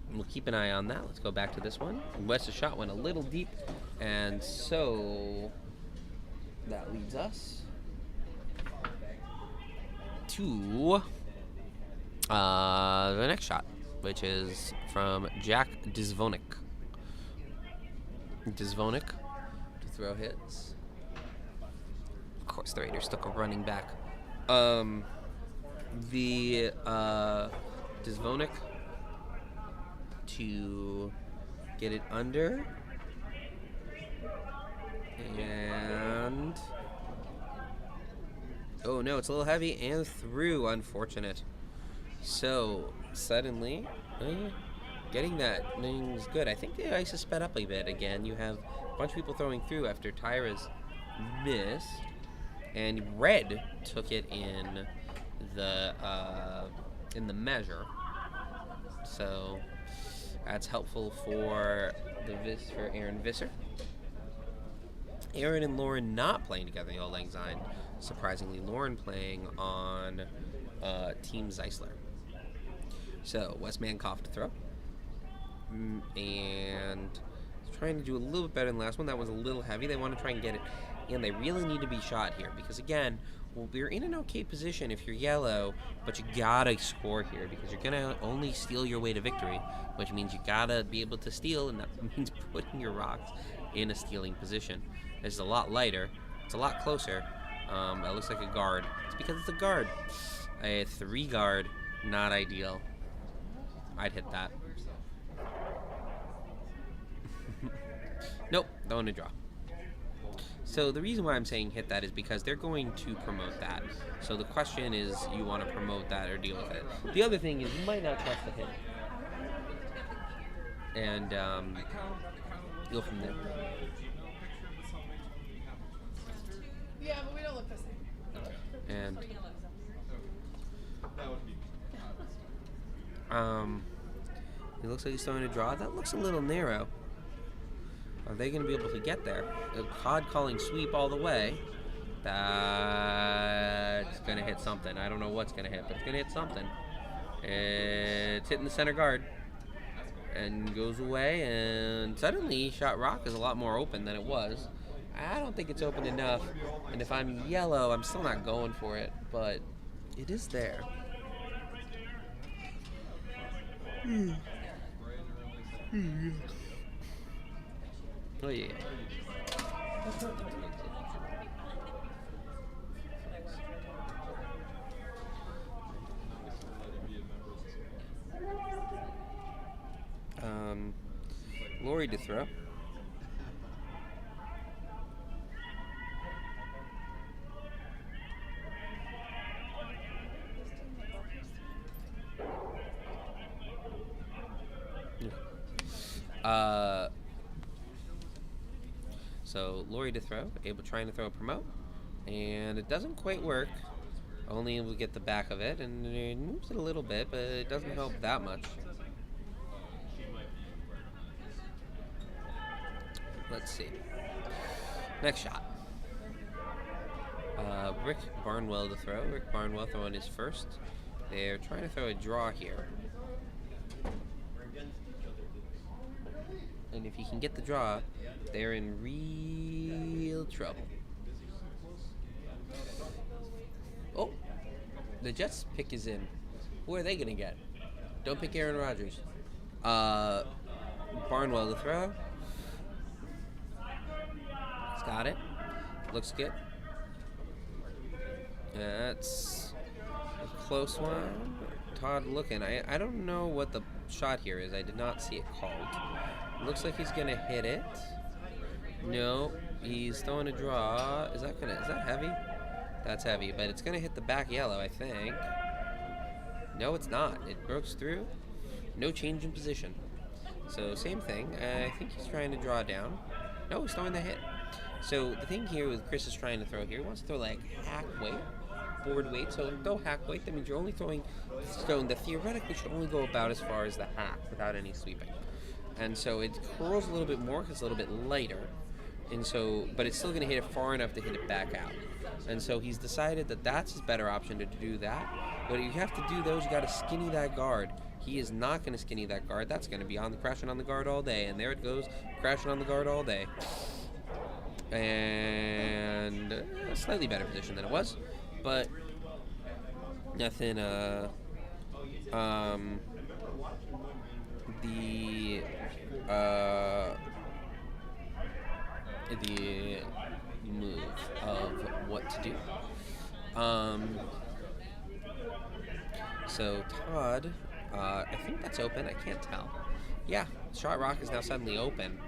And we'll keep an eye on that. Let's go back to this one. West's shot went a little deep, and so that leads us to the next shot, which is from Jack Dzvonek. Dzvonek to throw hits. Of course, the Raiders took a running back. The Dzvonek to get it under, and oh no, it's a little heavy and through. Unfortunate. So suddenly, getting that is good. I think the ice has sped up a bit again. You have a bunch of people throwing through after Tyra's miss, and red took it in the measure. So that's helpful for for Aaron Visser. Aaron and Lauren not playing together in the Auld Lang Syne. Surprisingly, Lauren playing on Team Zeisler. So West Mankoff to throw. And trying to do a little bit better than the last one. That was a little heavy. They want to try and get it. And they really need to be shot here because, again, well, we're in an okay position if you're yellow, but you gotta score here because you're gonna only steal your way to victory, which means you gotta be able to steal, and that means putting your rocks in a stealing position. It's a lot lighter. It's a lot closer. That looks like a guard. It's because it's a guard. A 3 guard, not ideal. I'd hit that. Nope, don't want to draw. So the reason why I'm saying hit that is because they're going to promote that. So the question is, you want to promote that or deal with it. The other thing is you might not trust the hit. And go from there. Yeah, but we don't look the same. And it looks like he's starting to draw. That looks a little narrow. Are they going to be able to get there? Todd calling sweep all the way. That's going to hit something. I don't know what's going to hit, but it's going to hit something. It's hitting the center guard. And goes away, and suddenly Shot Rock is a lot more open than it was. I don't think it's open enough. And if I'm yellow, I'm still not going for it, but it is there. Oh yeah. Longee to throw. So Longee to throw, trying to throw a promote, and it doesn't quite work. Only able to get the back of it, and it moves it a little bit, but it doesn't help that much. Let's see. Next shot. Rick Barnwell to throw. Rick Barnwell throwing his first. They're trying to throw a draw here. And if he can get the draw, they're in real trouble. Oh, the Jets pick is in. Who are they going to get? Don't pick Aaron Rodgers. Barnwell to throw. He's got it. Looks good. That's a close one. Todd looking. I don't know what the shot here is. I did not see it called. Looks like he's gonna hit it. No, he's throwing a draw. Is that heavy? That's heavy, but it's gonna hit the back yellow, I think. No, it's not. It breaks through. No change in position. So same thing. I think he's trying to draw down. No, he's throwing the hit. So the thing here with Chris is trying to throw here, he wants to throw like hack weight, board weight. So throw hack weight. That means you're only throwing the stone that theoretically should only go about as far as the hack without any sweeping. And so it curls a little bit more because it's a little bit lighter. And so, but it's still going to hit it far enough to hit it back out. And so he's decided that that's his better option to do that. But you have to do those, you got to skinny that guard. He is not going to skinny that guard. That's going to be crashing on the guard all day. And there it goes, crashing on the guard all day. And a slightly better position than it was. But nothing, the move of what to do. So Todd, I think that's open. I can't tell. Yeah, Shot Rock is now suddenly open.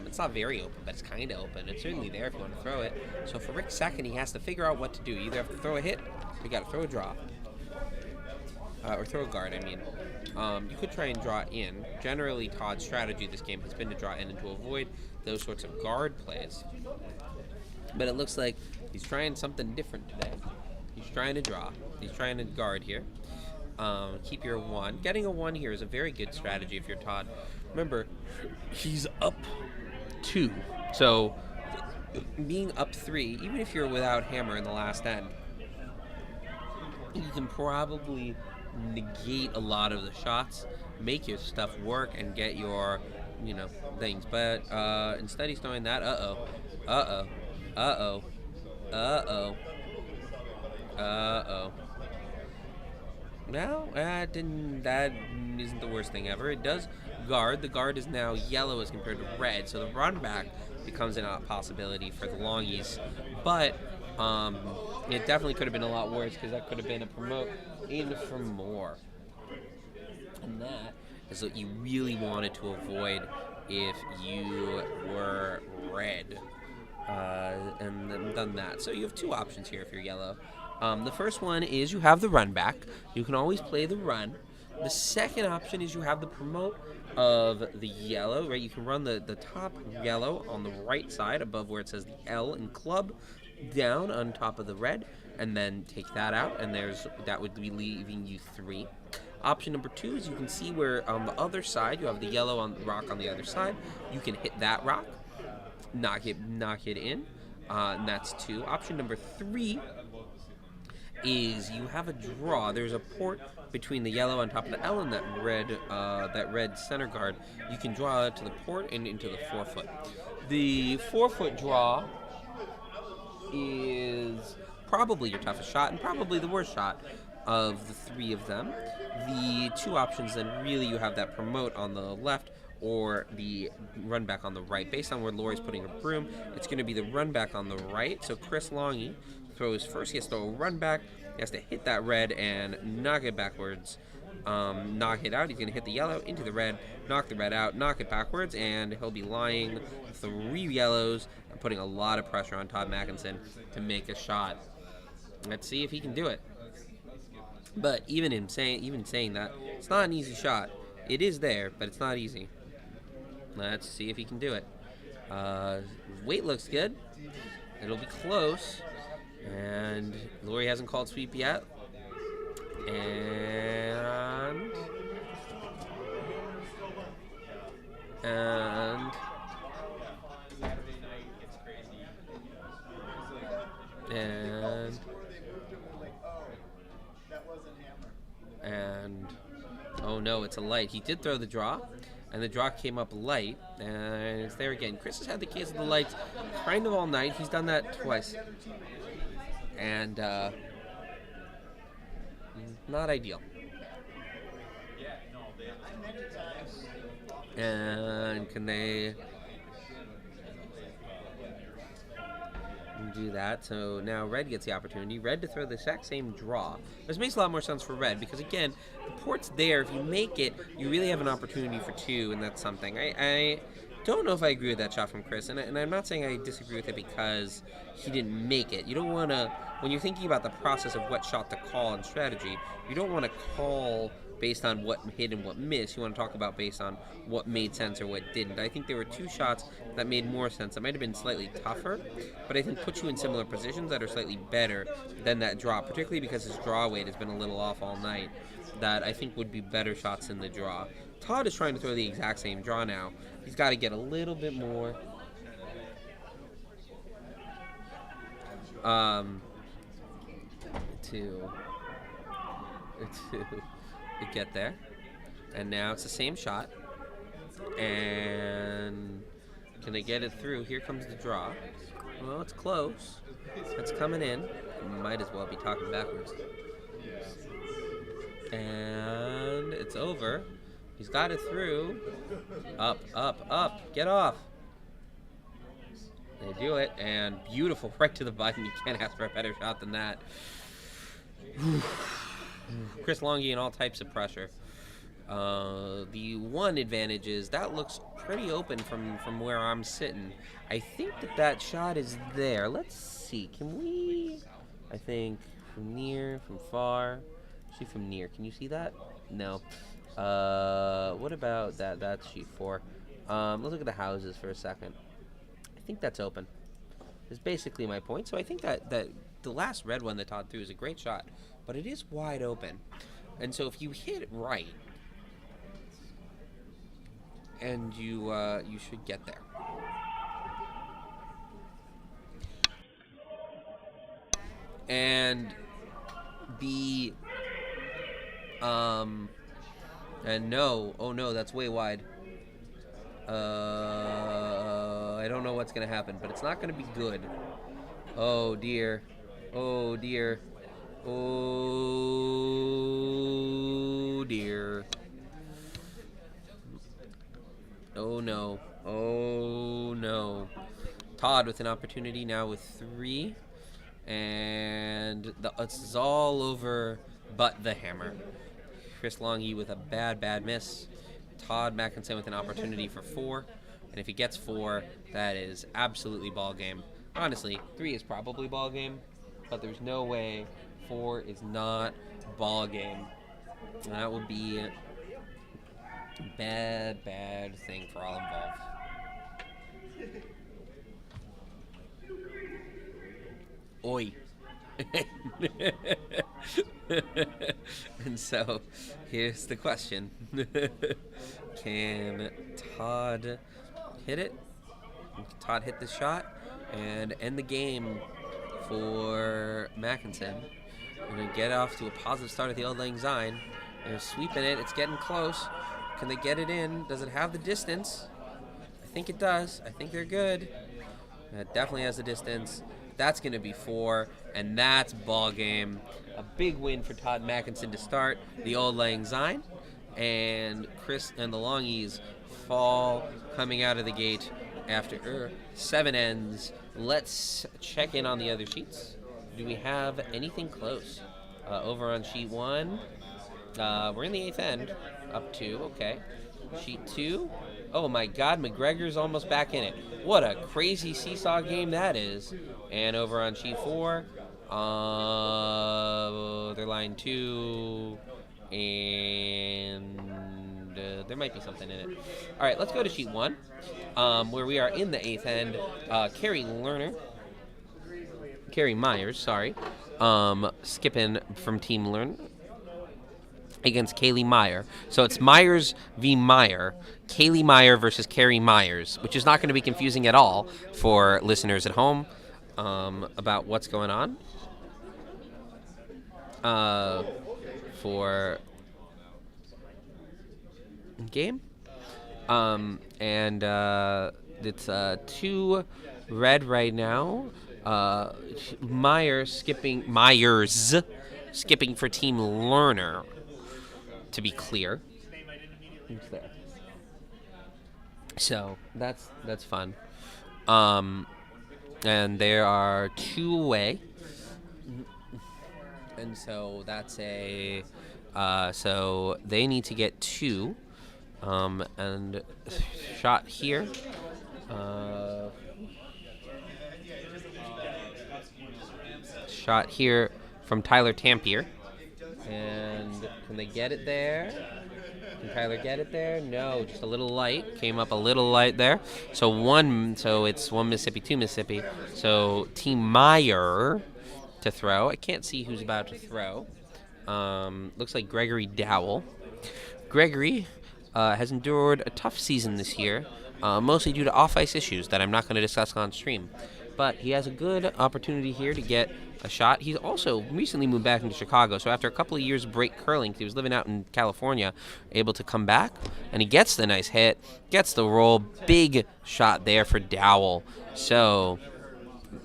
It's not very open, but it's kind of open. It's certainly there if you want to throw it. So for Rick second, he has to figure out what to do. You either have to throw a hit, or you got to throw a draw. Or throw a guard, I mean. You could try and draw in. Generally, Todd's strategy this game has been to draw in and to avoid those sorts of guard plays. But it looks like he's trying something different today. He's trying to draw. He's trying to guard here. Keep your 1. Getting a 1 here is a very good strategy if you're Todd. Remember, he's up 2. So, being up 3, even if you're without hammer in the last end, you can probably negate a lot of the shots, make your stuff work, and get your, things. But instead, he's throwing that. Uh-oh. Uh-oh. Uh-oh. Uh-oh. Uh-oh. No, that isn't the worst thing ever. It does guard. The guard is now yellow as compared to red, so the run back becomes a possibility for the Longees. But it definitely could have been a lot worse, because that could have been a promote in for more. And that is what you really wanted to avoid if you were red. And then done that. So you have two options here if you're yellow. The first one is you have the run back. You can always play the run. The second option is you have the promote of the yellow, right? You can run the top yellow on the right side above where it says the L in club, down on top of the red, and then take that out, and that would be leaving you 3. Option number 2 is you can see where on the other side you have the yellow on the rock on the other side. You can hit that rock, knock it in, and that's 2. Option number 3 is you have a draw. There's a port between the yellow on top of the L and that red center guard. You can draw to the port and into the 4-foot. The 4-foot draw is probably your toughest shot and probably the worst shot of the 3 of them. The 2 options then really you have that promote on the left or the run back on the right. Based on where Lori's putting her broom, it's going to be the run back on the right. So Chris Longee throws first. He has to throw a run back. He has to hit that red and knock it backwards. Knock it out. He's going to hit the yellow into the red, knock the red out, knock it backwards, and he'll be lying 3 yellows and putting a lot of pressure on Todd Mackinson to make a shot. Let's see if he can do it. But even saying that, it's not an easy shot. It is there, but it's not easy. Let's see if he can do it. Weight looks good. It'll be close. And Lori hasn't called sweep yet. And oh no, it's a light. He did throw the draw, and the draw came up light, and it's there again. Chris has had the case of the lights kind of all night. He's done that twice. And not ideal. And can they do that? So now red gets the opportunity. Red to throw the exact same draw. This makes a lot more sense for red because, again, the port's there. If you make it, you really have an opportunity for 2, and that's something. I don't know if I agree with that shot from Chris, and I'm not saying I disagree with it because he didn't make it. You don't want to, when you're thinking about the process of what shot to call and strategy, you don't want to call based on what hit and what missed. You want to talk about based on what made sense or what didn't. I think there were 2 shots that made more sense. That might have been slightly tougher, but I think put you in similar positions that are slightly better than that draw, particularly because his draw weight has been a little off all night, that I think would be better shots in the draw. Todd is trying to throw the exact same draw now. He's got to get a little bit more to get there. And now it's the same shot. And can they get it through? Here comes the draw. Well, it's close. It's coming in. Might as well be talking backwards. And it's over. He's got it through. Up, up, up. Get off. They do it, and beautiful, right to the button. You can't ask for a better shot than that. Chris Longee in all types of pressure. The one advantage is that looks pretty open from where I'm sitting. I think that shot is there. Let's see. Can we? I think from near, from far. Actually, from near. Can you see that? No. What about that? That's sheet 4. Let's look at the houses for a second. I think that's open. Is basically my point. So I think that the last red one that Todd threw is a great shot, but it is wide open. And so if you hit it right, and you should get there. And And no. Oh, no, that's way wide. I don't know what's going to happen, but it's not going to be good. Oh, dear. Oh, dear. Oh, dear. Oh, no. Oh, no. Todd with an opportunity now with 3. And it's all over but the hammer. Chris Longee with a bad miss. Todd Mackinson with an opportunity for 4. And if he gets 4, that is absolutely ball game. Honestly, 3 is probably ball game, but there's no way 4 is not ball game. And that would be a bad thing for all involved. Oi. And so, here's the question. Can Todd hit it? Can Todd hit the shot and end the game for Mackinson? We're going to get off to a positive start at the Auld Syne. They're sweeping it. It's getting close. Can they get it in? Does it have the distance? I think it does. I think they're good. It definitely has the distance. That's going to be 4, and that's ball game. A big win for Todd Mackinson to start the Auld Syne, and Chris and the Longees fall coming out of the gate after 7 ends. Let's check in on the other sheets. Do we have anything close? Over on sheet 1, we're in the 8th end, up 2, okay. Sheet 2, oh my God, McGregor's almost back in it. What a crazy seesaw game that is. And over on sheet 4, they're line 2, and there might be something in it. All right, let's go to sheet 1, where we are in the 8th end. Carrie Myers, skipping from Team Learn against Kaylee Meyer. So it's Myers v. Meyer. Kaylee Meyer versus Carrie Myers, which is not going to be confusing at all for listeners at home about what's going on. For game. And it's 2 red right now. Myers skipping for Team Learner, to be clear. It's there. So that's fun. And there are 2 away. And so that's a so they need to get 2. And shot here. Shot here from Tyler Tampier. And can they get it there? Can Tyler get it there? No, just a little light. Came up a little light there. So it's 1 Mississippi, 2 Mississippi. So Team Meyer to throw. I can't see who's about to throw. Looks like Gregory Dowell. Gregory has endured a tough season this year, mostly due to off-ice issues that I'm not going to discuss on stream. But he has a good opportunity here to get a shot. He's also recently moved back into Chicago, so after a couple of years break curling, he was living out in California, able to come back, and he gets the nice hit, gets the roll, big shot there for Dowell. So,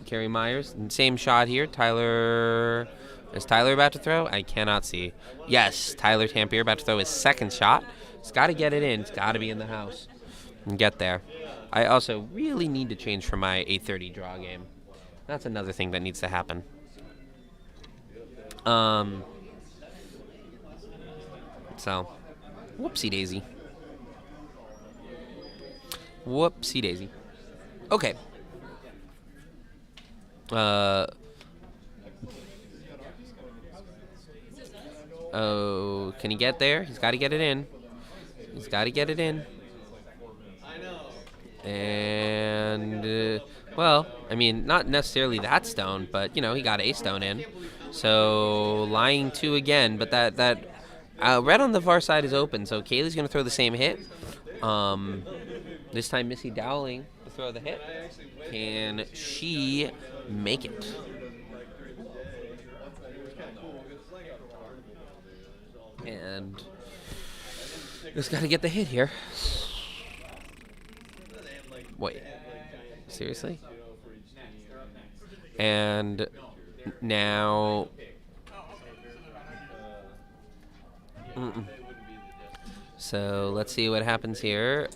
Carrie Myers, same shot here. Is Tyler about to throw? I cannot see. Yes, Tyler Tampier about to throw his second shot. He's got to get it in. It's got to be in the house and get there. I also really need to change for my 8:30 draw game. That's another thing that needs to happen. So, whoopsie daisy. Whoopsie daisy. Okay. Oh, can he get there? He's got to get it in. He's got to get it in. And, well, I mean, not necessarily that stone, but, he got a stone in. So, lying 2 again, but that red on the far side is open, so Kaylee's going to throw the same hit. This time Missy Dowling to throw the hit. Can she make it? And just got to get the hit here. Wait. Seriously? And now... So let's see what happens here.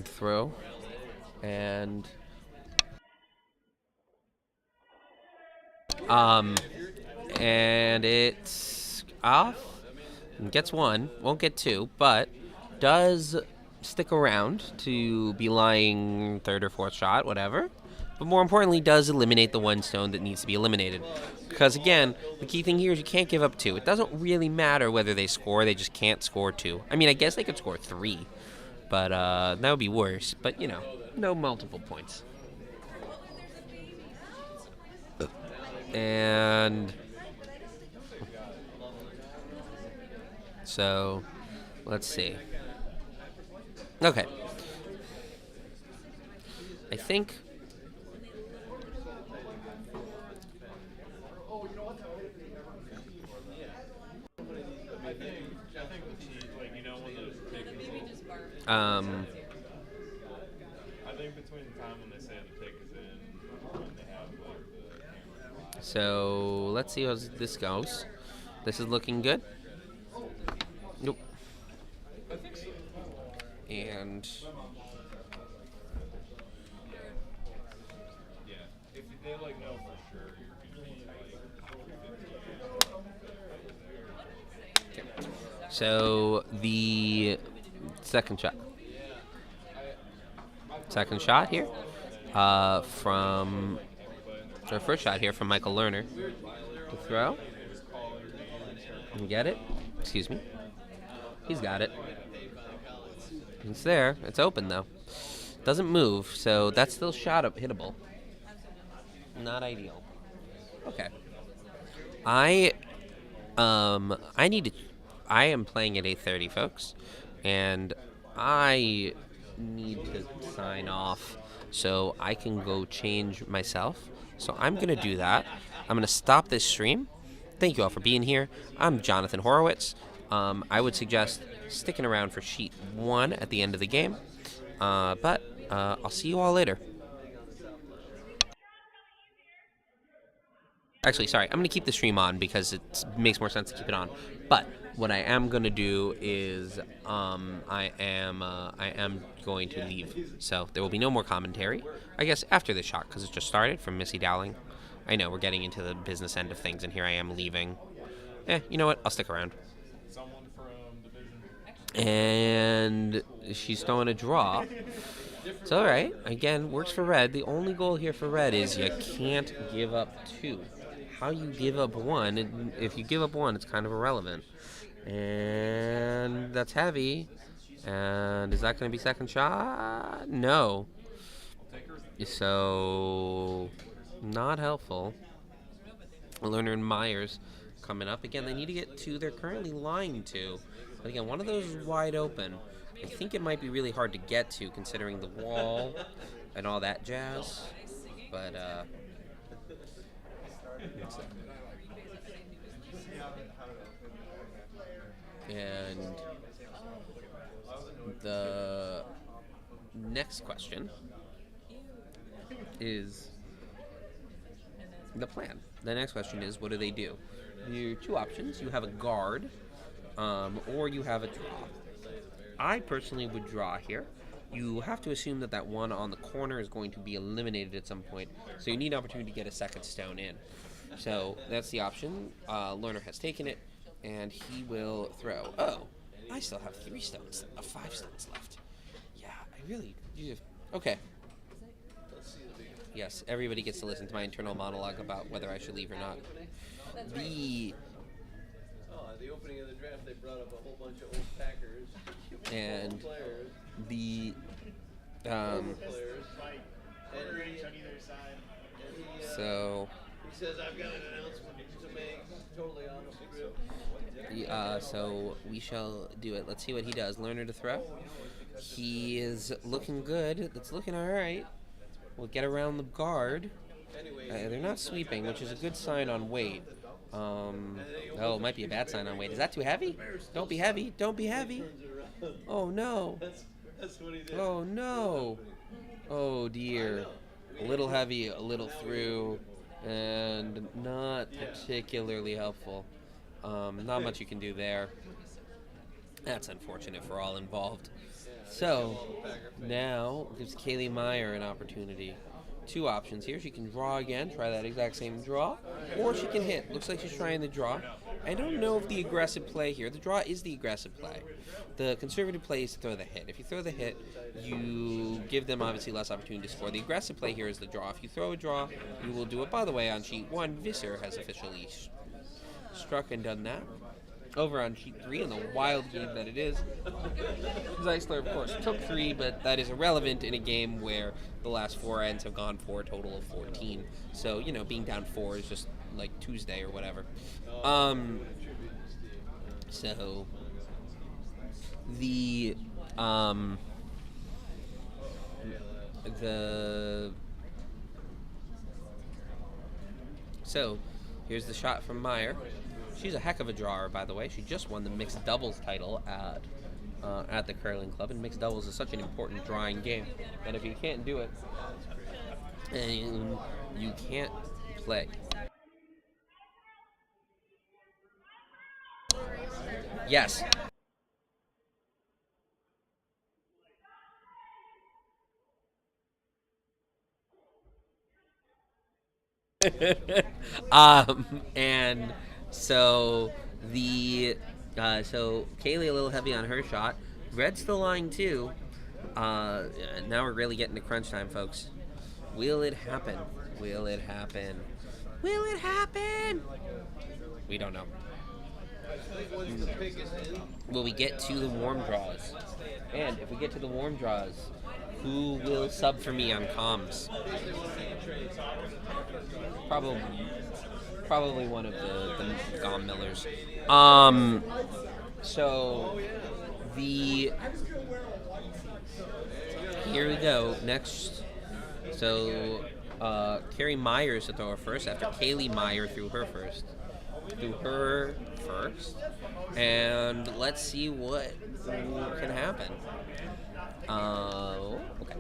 Throw. And... And it's off. Gets one. Won't get two, but does stick around to be lying third or fourth shot, whatever. But more importantly, does eliminate the one stone that needs to be eliminated. Because again, the key thing here is you can't give up two. It doesn't really matter whether they score, they just can't score two. I mean, I guess they could score three, but that would be worse. But, you know, no multiple points. And so, let's see. Okay. I think... I think between the time when they say the pick is in and when they have like the camera. So let's see how this goes. This is looking good. Nope. And Yeah, if they like know for sure you're gonna be like so the second shot here from our first shot here from Michael Lerner to throw. Can you get it? Excuse me. He's got it. It's there. It's open though. Doesn't move, so that's still hittable. Not ideal. Okay. I am playing at 8:30, folks, and I need to sign off so I can go change myself. So I'm going to do that. I'm going to stop this stream. Thank you all for being here. I'm Jonathan Horowitz. I would suggest sticking around for sheet 1 at the end of the game. But I'll see you all later. Actually, sorry, I'm going to keep the stream on because it makes more sense to keep it on. But what I am going to do is I am going to leave. So there will be no more commentary, I guess, after this shot because it just started from Missy Dowling. I know we're getting into the business end of things, and here I am leaving. You know what? I'll stick around. someone from division. And she's throwing a draw. It's all right. Again, works for red. The only goal here for red is you can't give up two. How you give up one, if you give up one, it's kind of irrelevant. And that's heavy. And is that going to be second shot? No. So, not helpful. Lerner and Myers coming up. Again, they need to get two. They're currently lying to. But again, one of those is wide open. I think it might be really hard to get to considering the wall and all that jazz. But, and the next question is the plan. The next question is, what do they do? There are two options. You have a guard, or you have a draw. I personally would draw here. You have to assume that that one on the corner is going to be eliminated at some point, so you need an opportunity to get a second stone in. So that's the option. Lerner has taken it, and he will throw. Oh, I still have 5 stones left. Yeah, I really do. Okay. Yes, everybody gets to listen to my internal monologue about whether I should leave or not. The opening of the draft, they brought up a whole bunch of old Packers and players. the Players. so He says, I've got an announcement to make, totally off script. so we shall do it. Let's see what he does. Lerner to throw. He is looking good. It's looking all right. We'll get around the guard. They're not sweeping, which is a good sign on weight. Oh, it might be a bad sign on weight. Is that too heavy? Don't be heavy. Don't be heavy. Oh, no. Oh, no. Oh, dear. A little heavy, a little through, and not particularly helpful. Not much you can do there. That's unfortunate for all involved. So, now gives Kaylee Meyer an opportunity. Two options here. She can draw again, try that exact same draw, or she can hit. Looks like she's trying the draw. I don't know if the aggressive play here. The draw is the aggressive play. The conservative play is to throw the hit. If you throw the hit, you give them obviously less opportunity to score. The aggressive play here is the draw. If you throw a draw, you will do it. By the way, on sheet 1, Visser has officially struck and done that. Over on sheet 3 in the wild game that it is. Zeisler, of course, took 3, but that is irrelevant in a game where the last 4 ends have gone for a total of 14. So, being down 4 is just like Tuesday or whatever. So here's the shot from Meyer. She's a heck of a drawer, by the way. She just won the mixed doubles title at the curling club, and mixed doubles is such an important drawing game. And if you can't do it, and you can't play. Yes. And so so Kaylee a little heavy on her shot. Red's the line too. Now we're really getting to crunch time, folks. Will it happen? Will it happen? Will it happen? We don't know. Will we get to the warm draws? And if we get to the warm draws, who will sub for me on comms? Probably one of the Gom Millers. So here we go. Next, so Carrie Myers to throw her first after Kaylee Meyer threw her first. And let's see what can happen. Okay.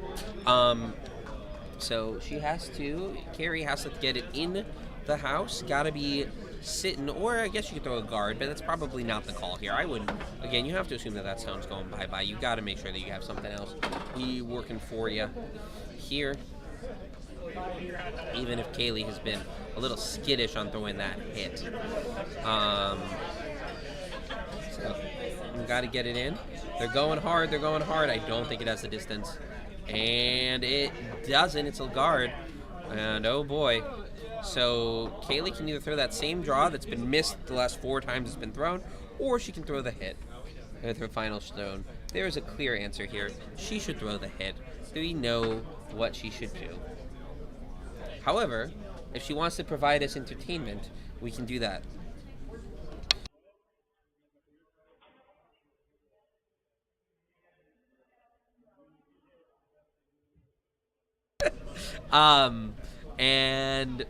So Carrie has to get it in the house. Gotta be sitting, or I guess you could throw a guard, but that's probably not the call here. I wouldn't. Again, you have to assume that stone's going bye-bye. You gotta make sure that you have something else be working for you here. Even if Kaylee has been a little skittish on throwing that hit. So we got to get it in. They're going hard. I don't think it has the distance. And it doesn't. It's a guard. And oh boy. So Kaylee can either throw that same draw that's been missed the last 4 times it's been thrown, or she can throw the hit with her final stone. There is a clear answer here. She should throw the hit. We know what she should do. However, if she wants to provide us entertainment, we can do that. And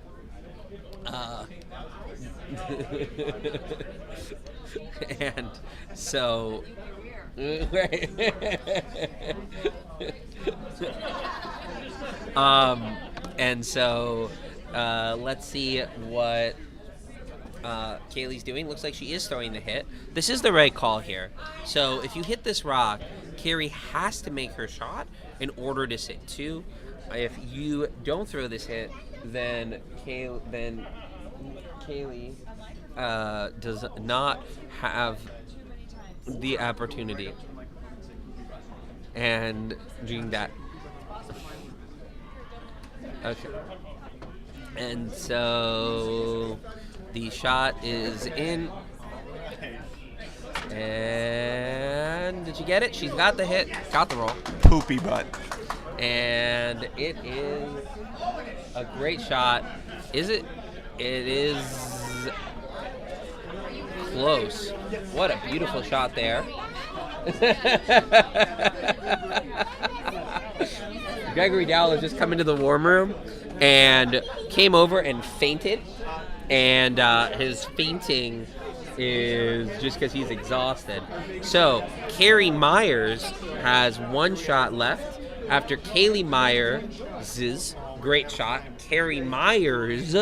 so let's see what Kaylee's doing. Looks like she is throwing the hit. This is the right call here. So if you hit this rock, Carrie has to make her shot in order to sit 2. If you don't throw this hit, then Kaylee does not have the opportunity. And doing that. Okay. And so the shot is in. And did you get it? She's got the hit. Got the roll. Poopy butt. And it is a great shot. Is it? It is close. What a beautiful shot there. Gregory Dowell has just come into the warm room and came over and fainted and his fainting is just because he's exhausted. So Carrie Myers has 1 shot left after Kaylee Myers' great shot. Carrie Myers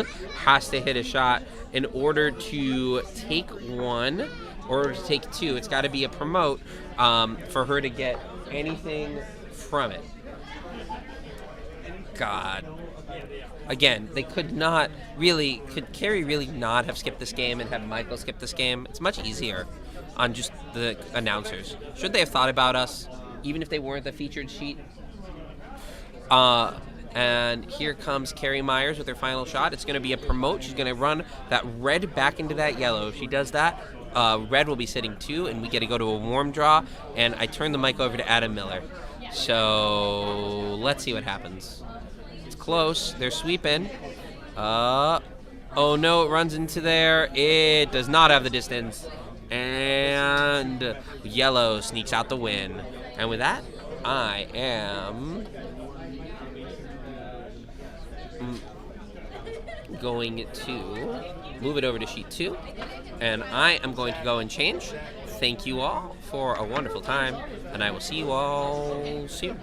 has to hit a shot in order to take 1 or to take 2. It's got to be a promote for her to get anything from it. God. Again, they could Carrie really not have skipped this game and have Michael skip this game? It's much easier on just the announcers. Should they have thought about us, even if they weren't the featured sheet? And here comes Carrie Myers with her final shot. It's going to be a promote. She's going to run that red back into that yellow. If she does that, red will be sitting 2, and we get to go to a warm draw. And I turn the mic over to Adam Miller. So let's see what happens. It's close. They're sweeping. Oh no, it runs into there. It does not have the distance. And yellow sneaks out the win. And with that, I am going to move it over to sheet 2, and I am going to go and change. Thank you all for a wonderful time, and I will see you all soon.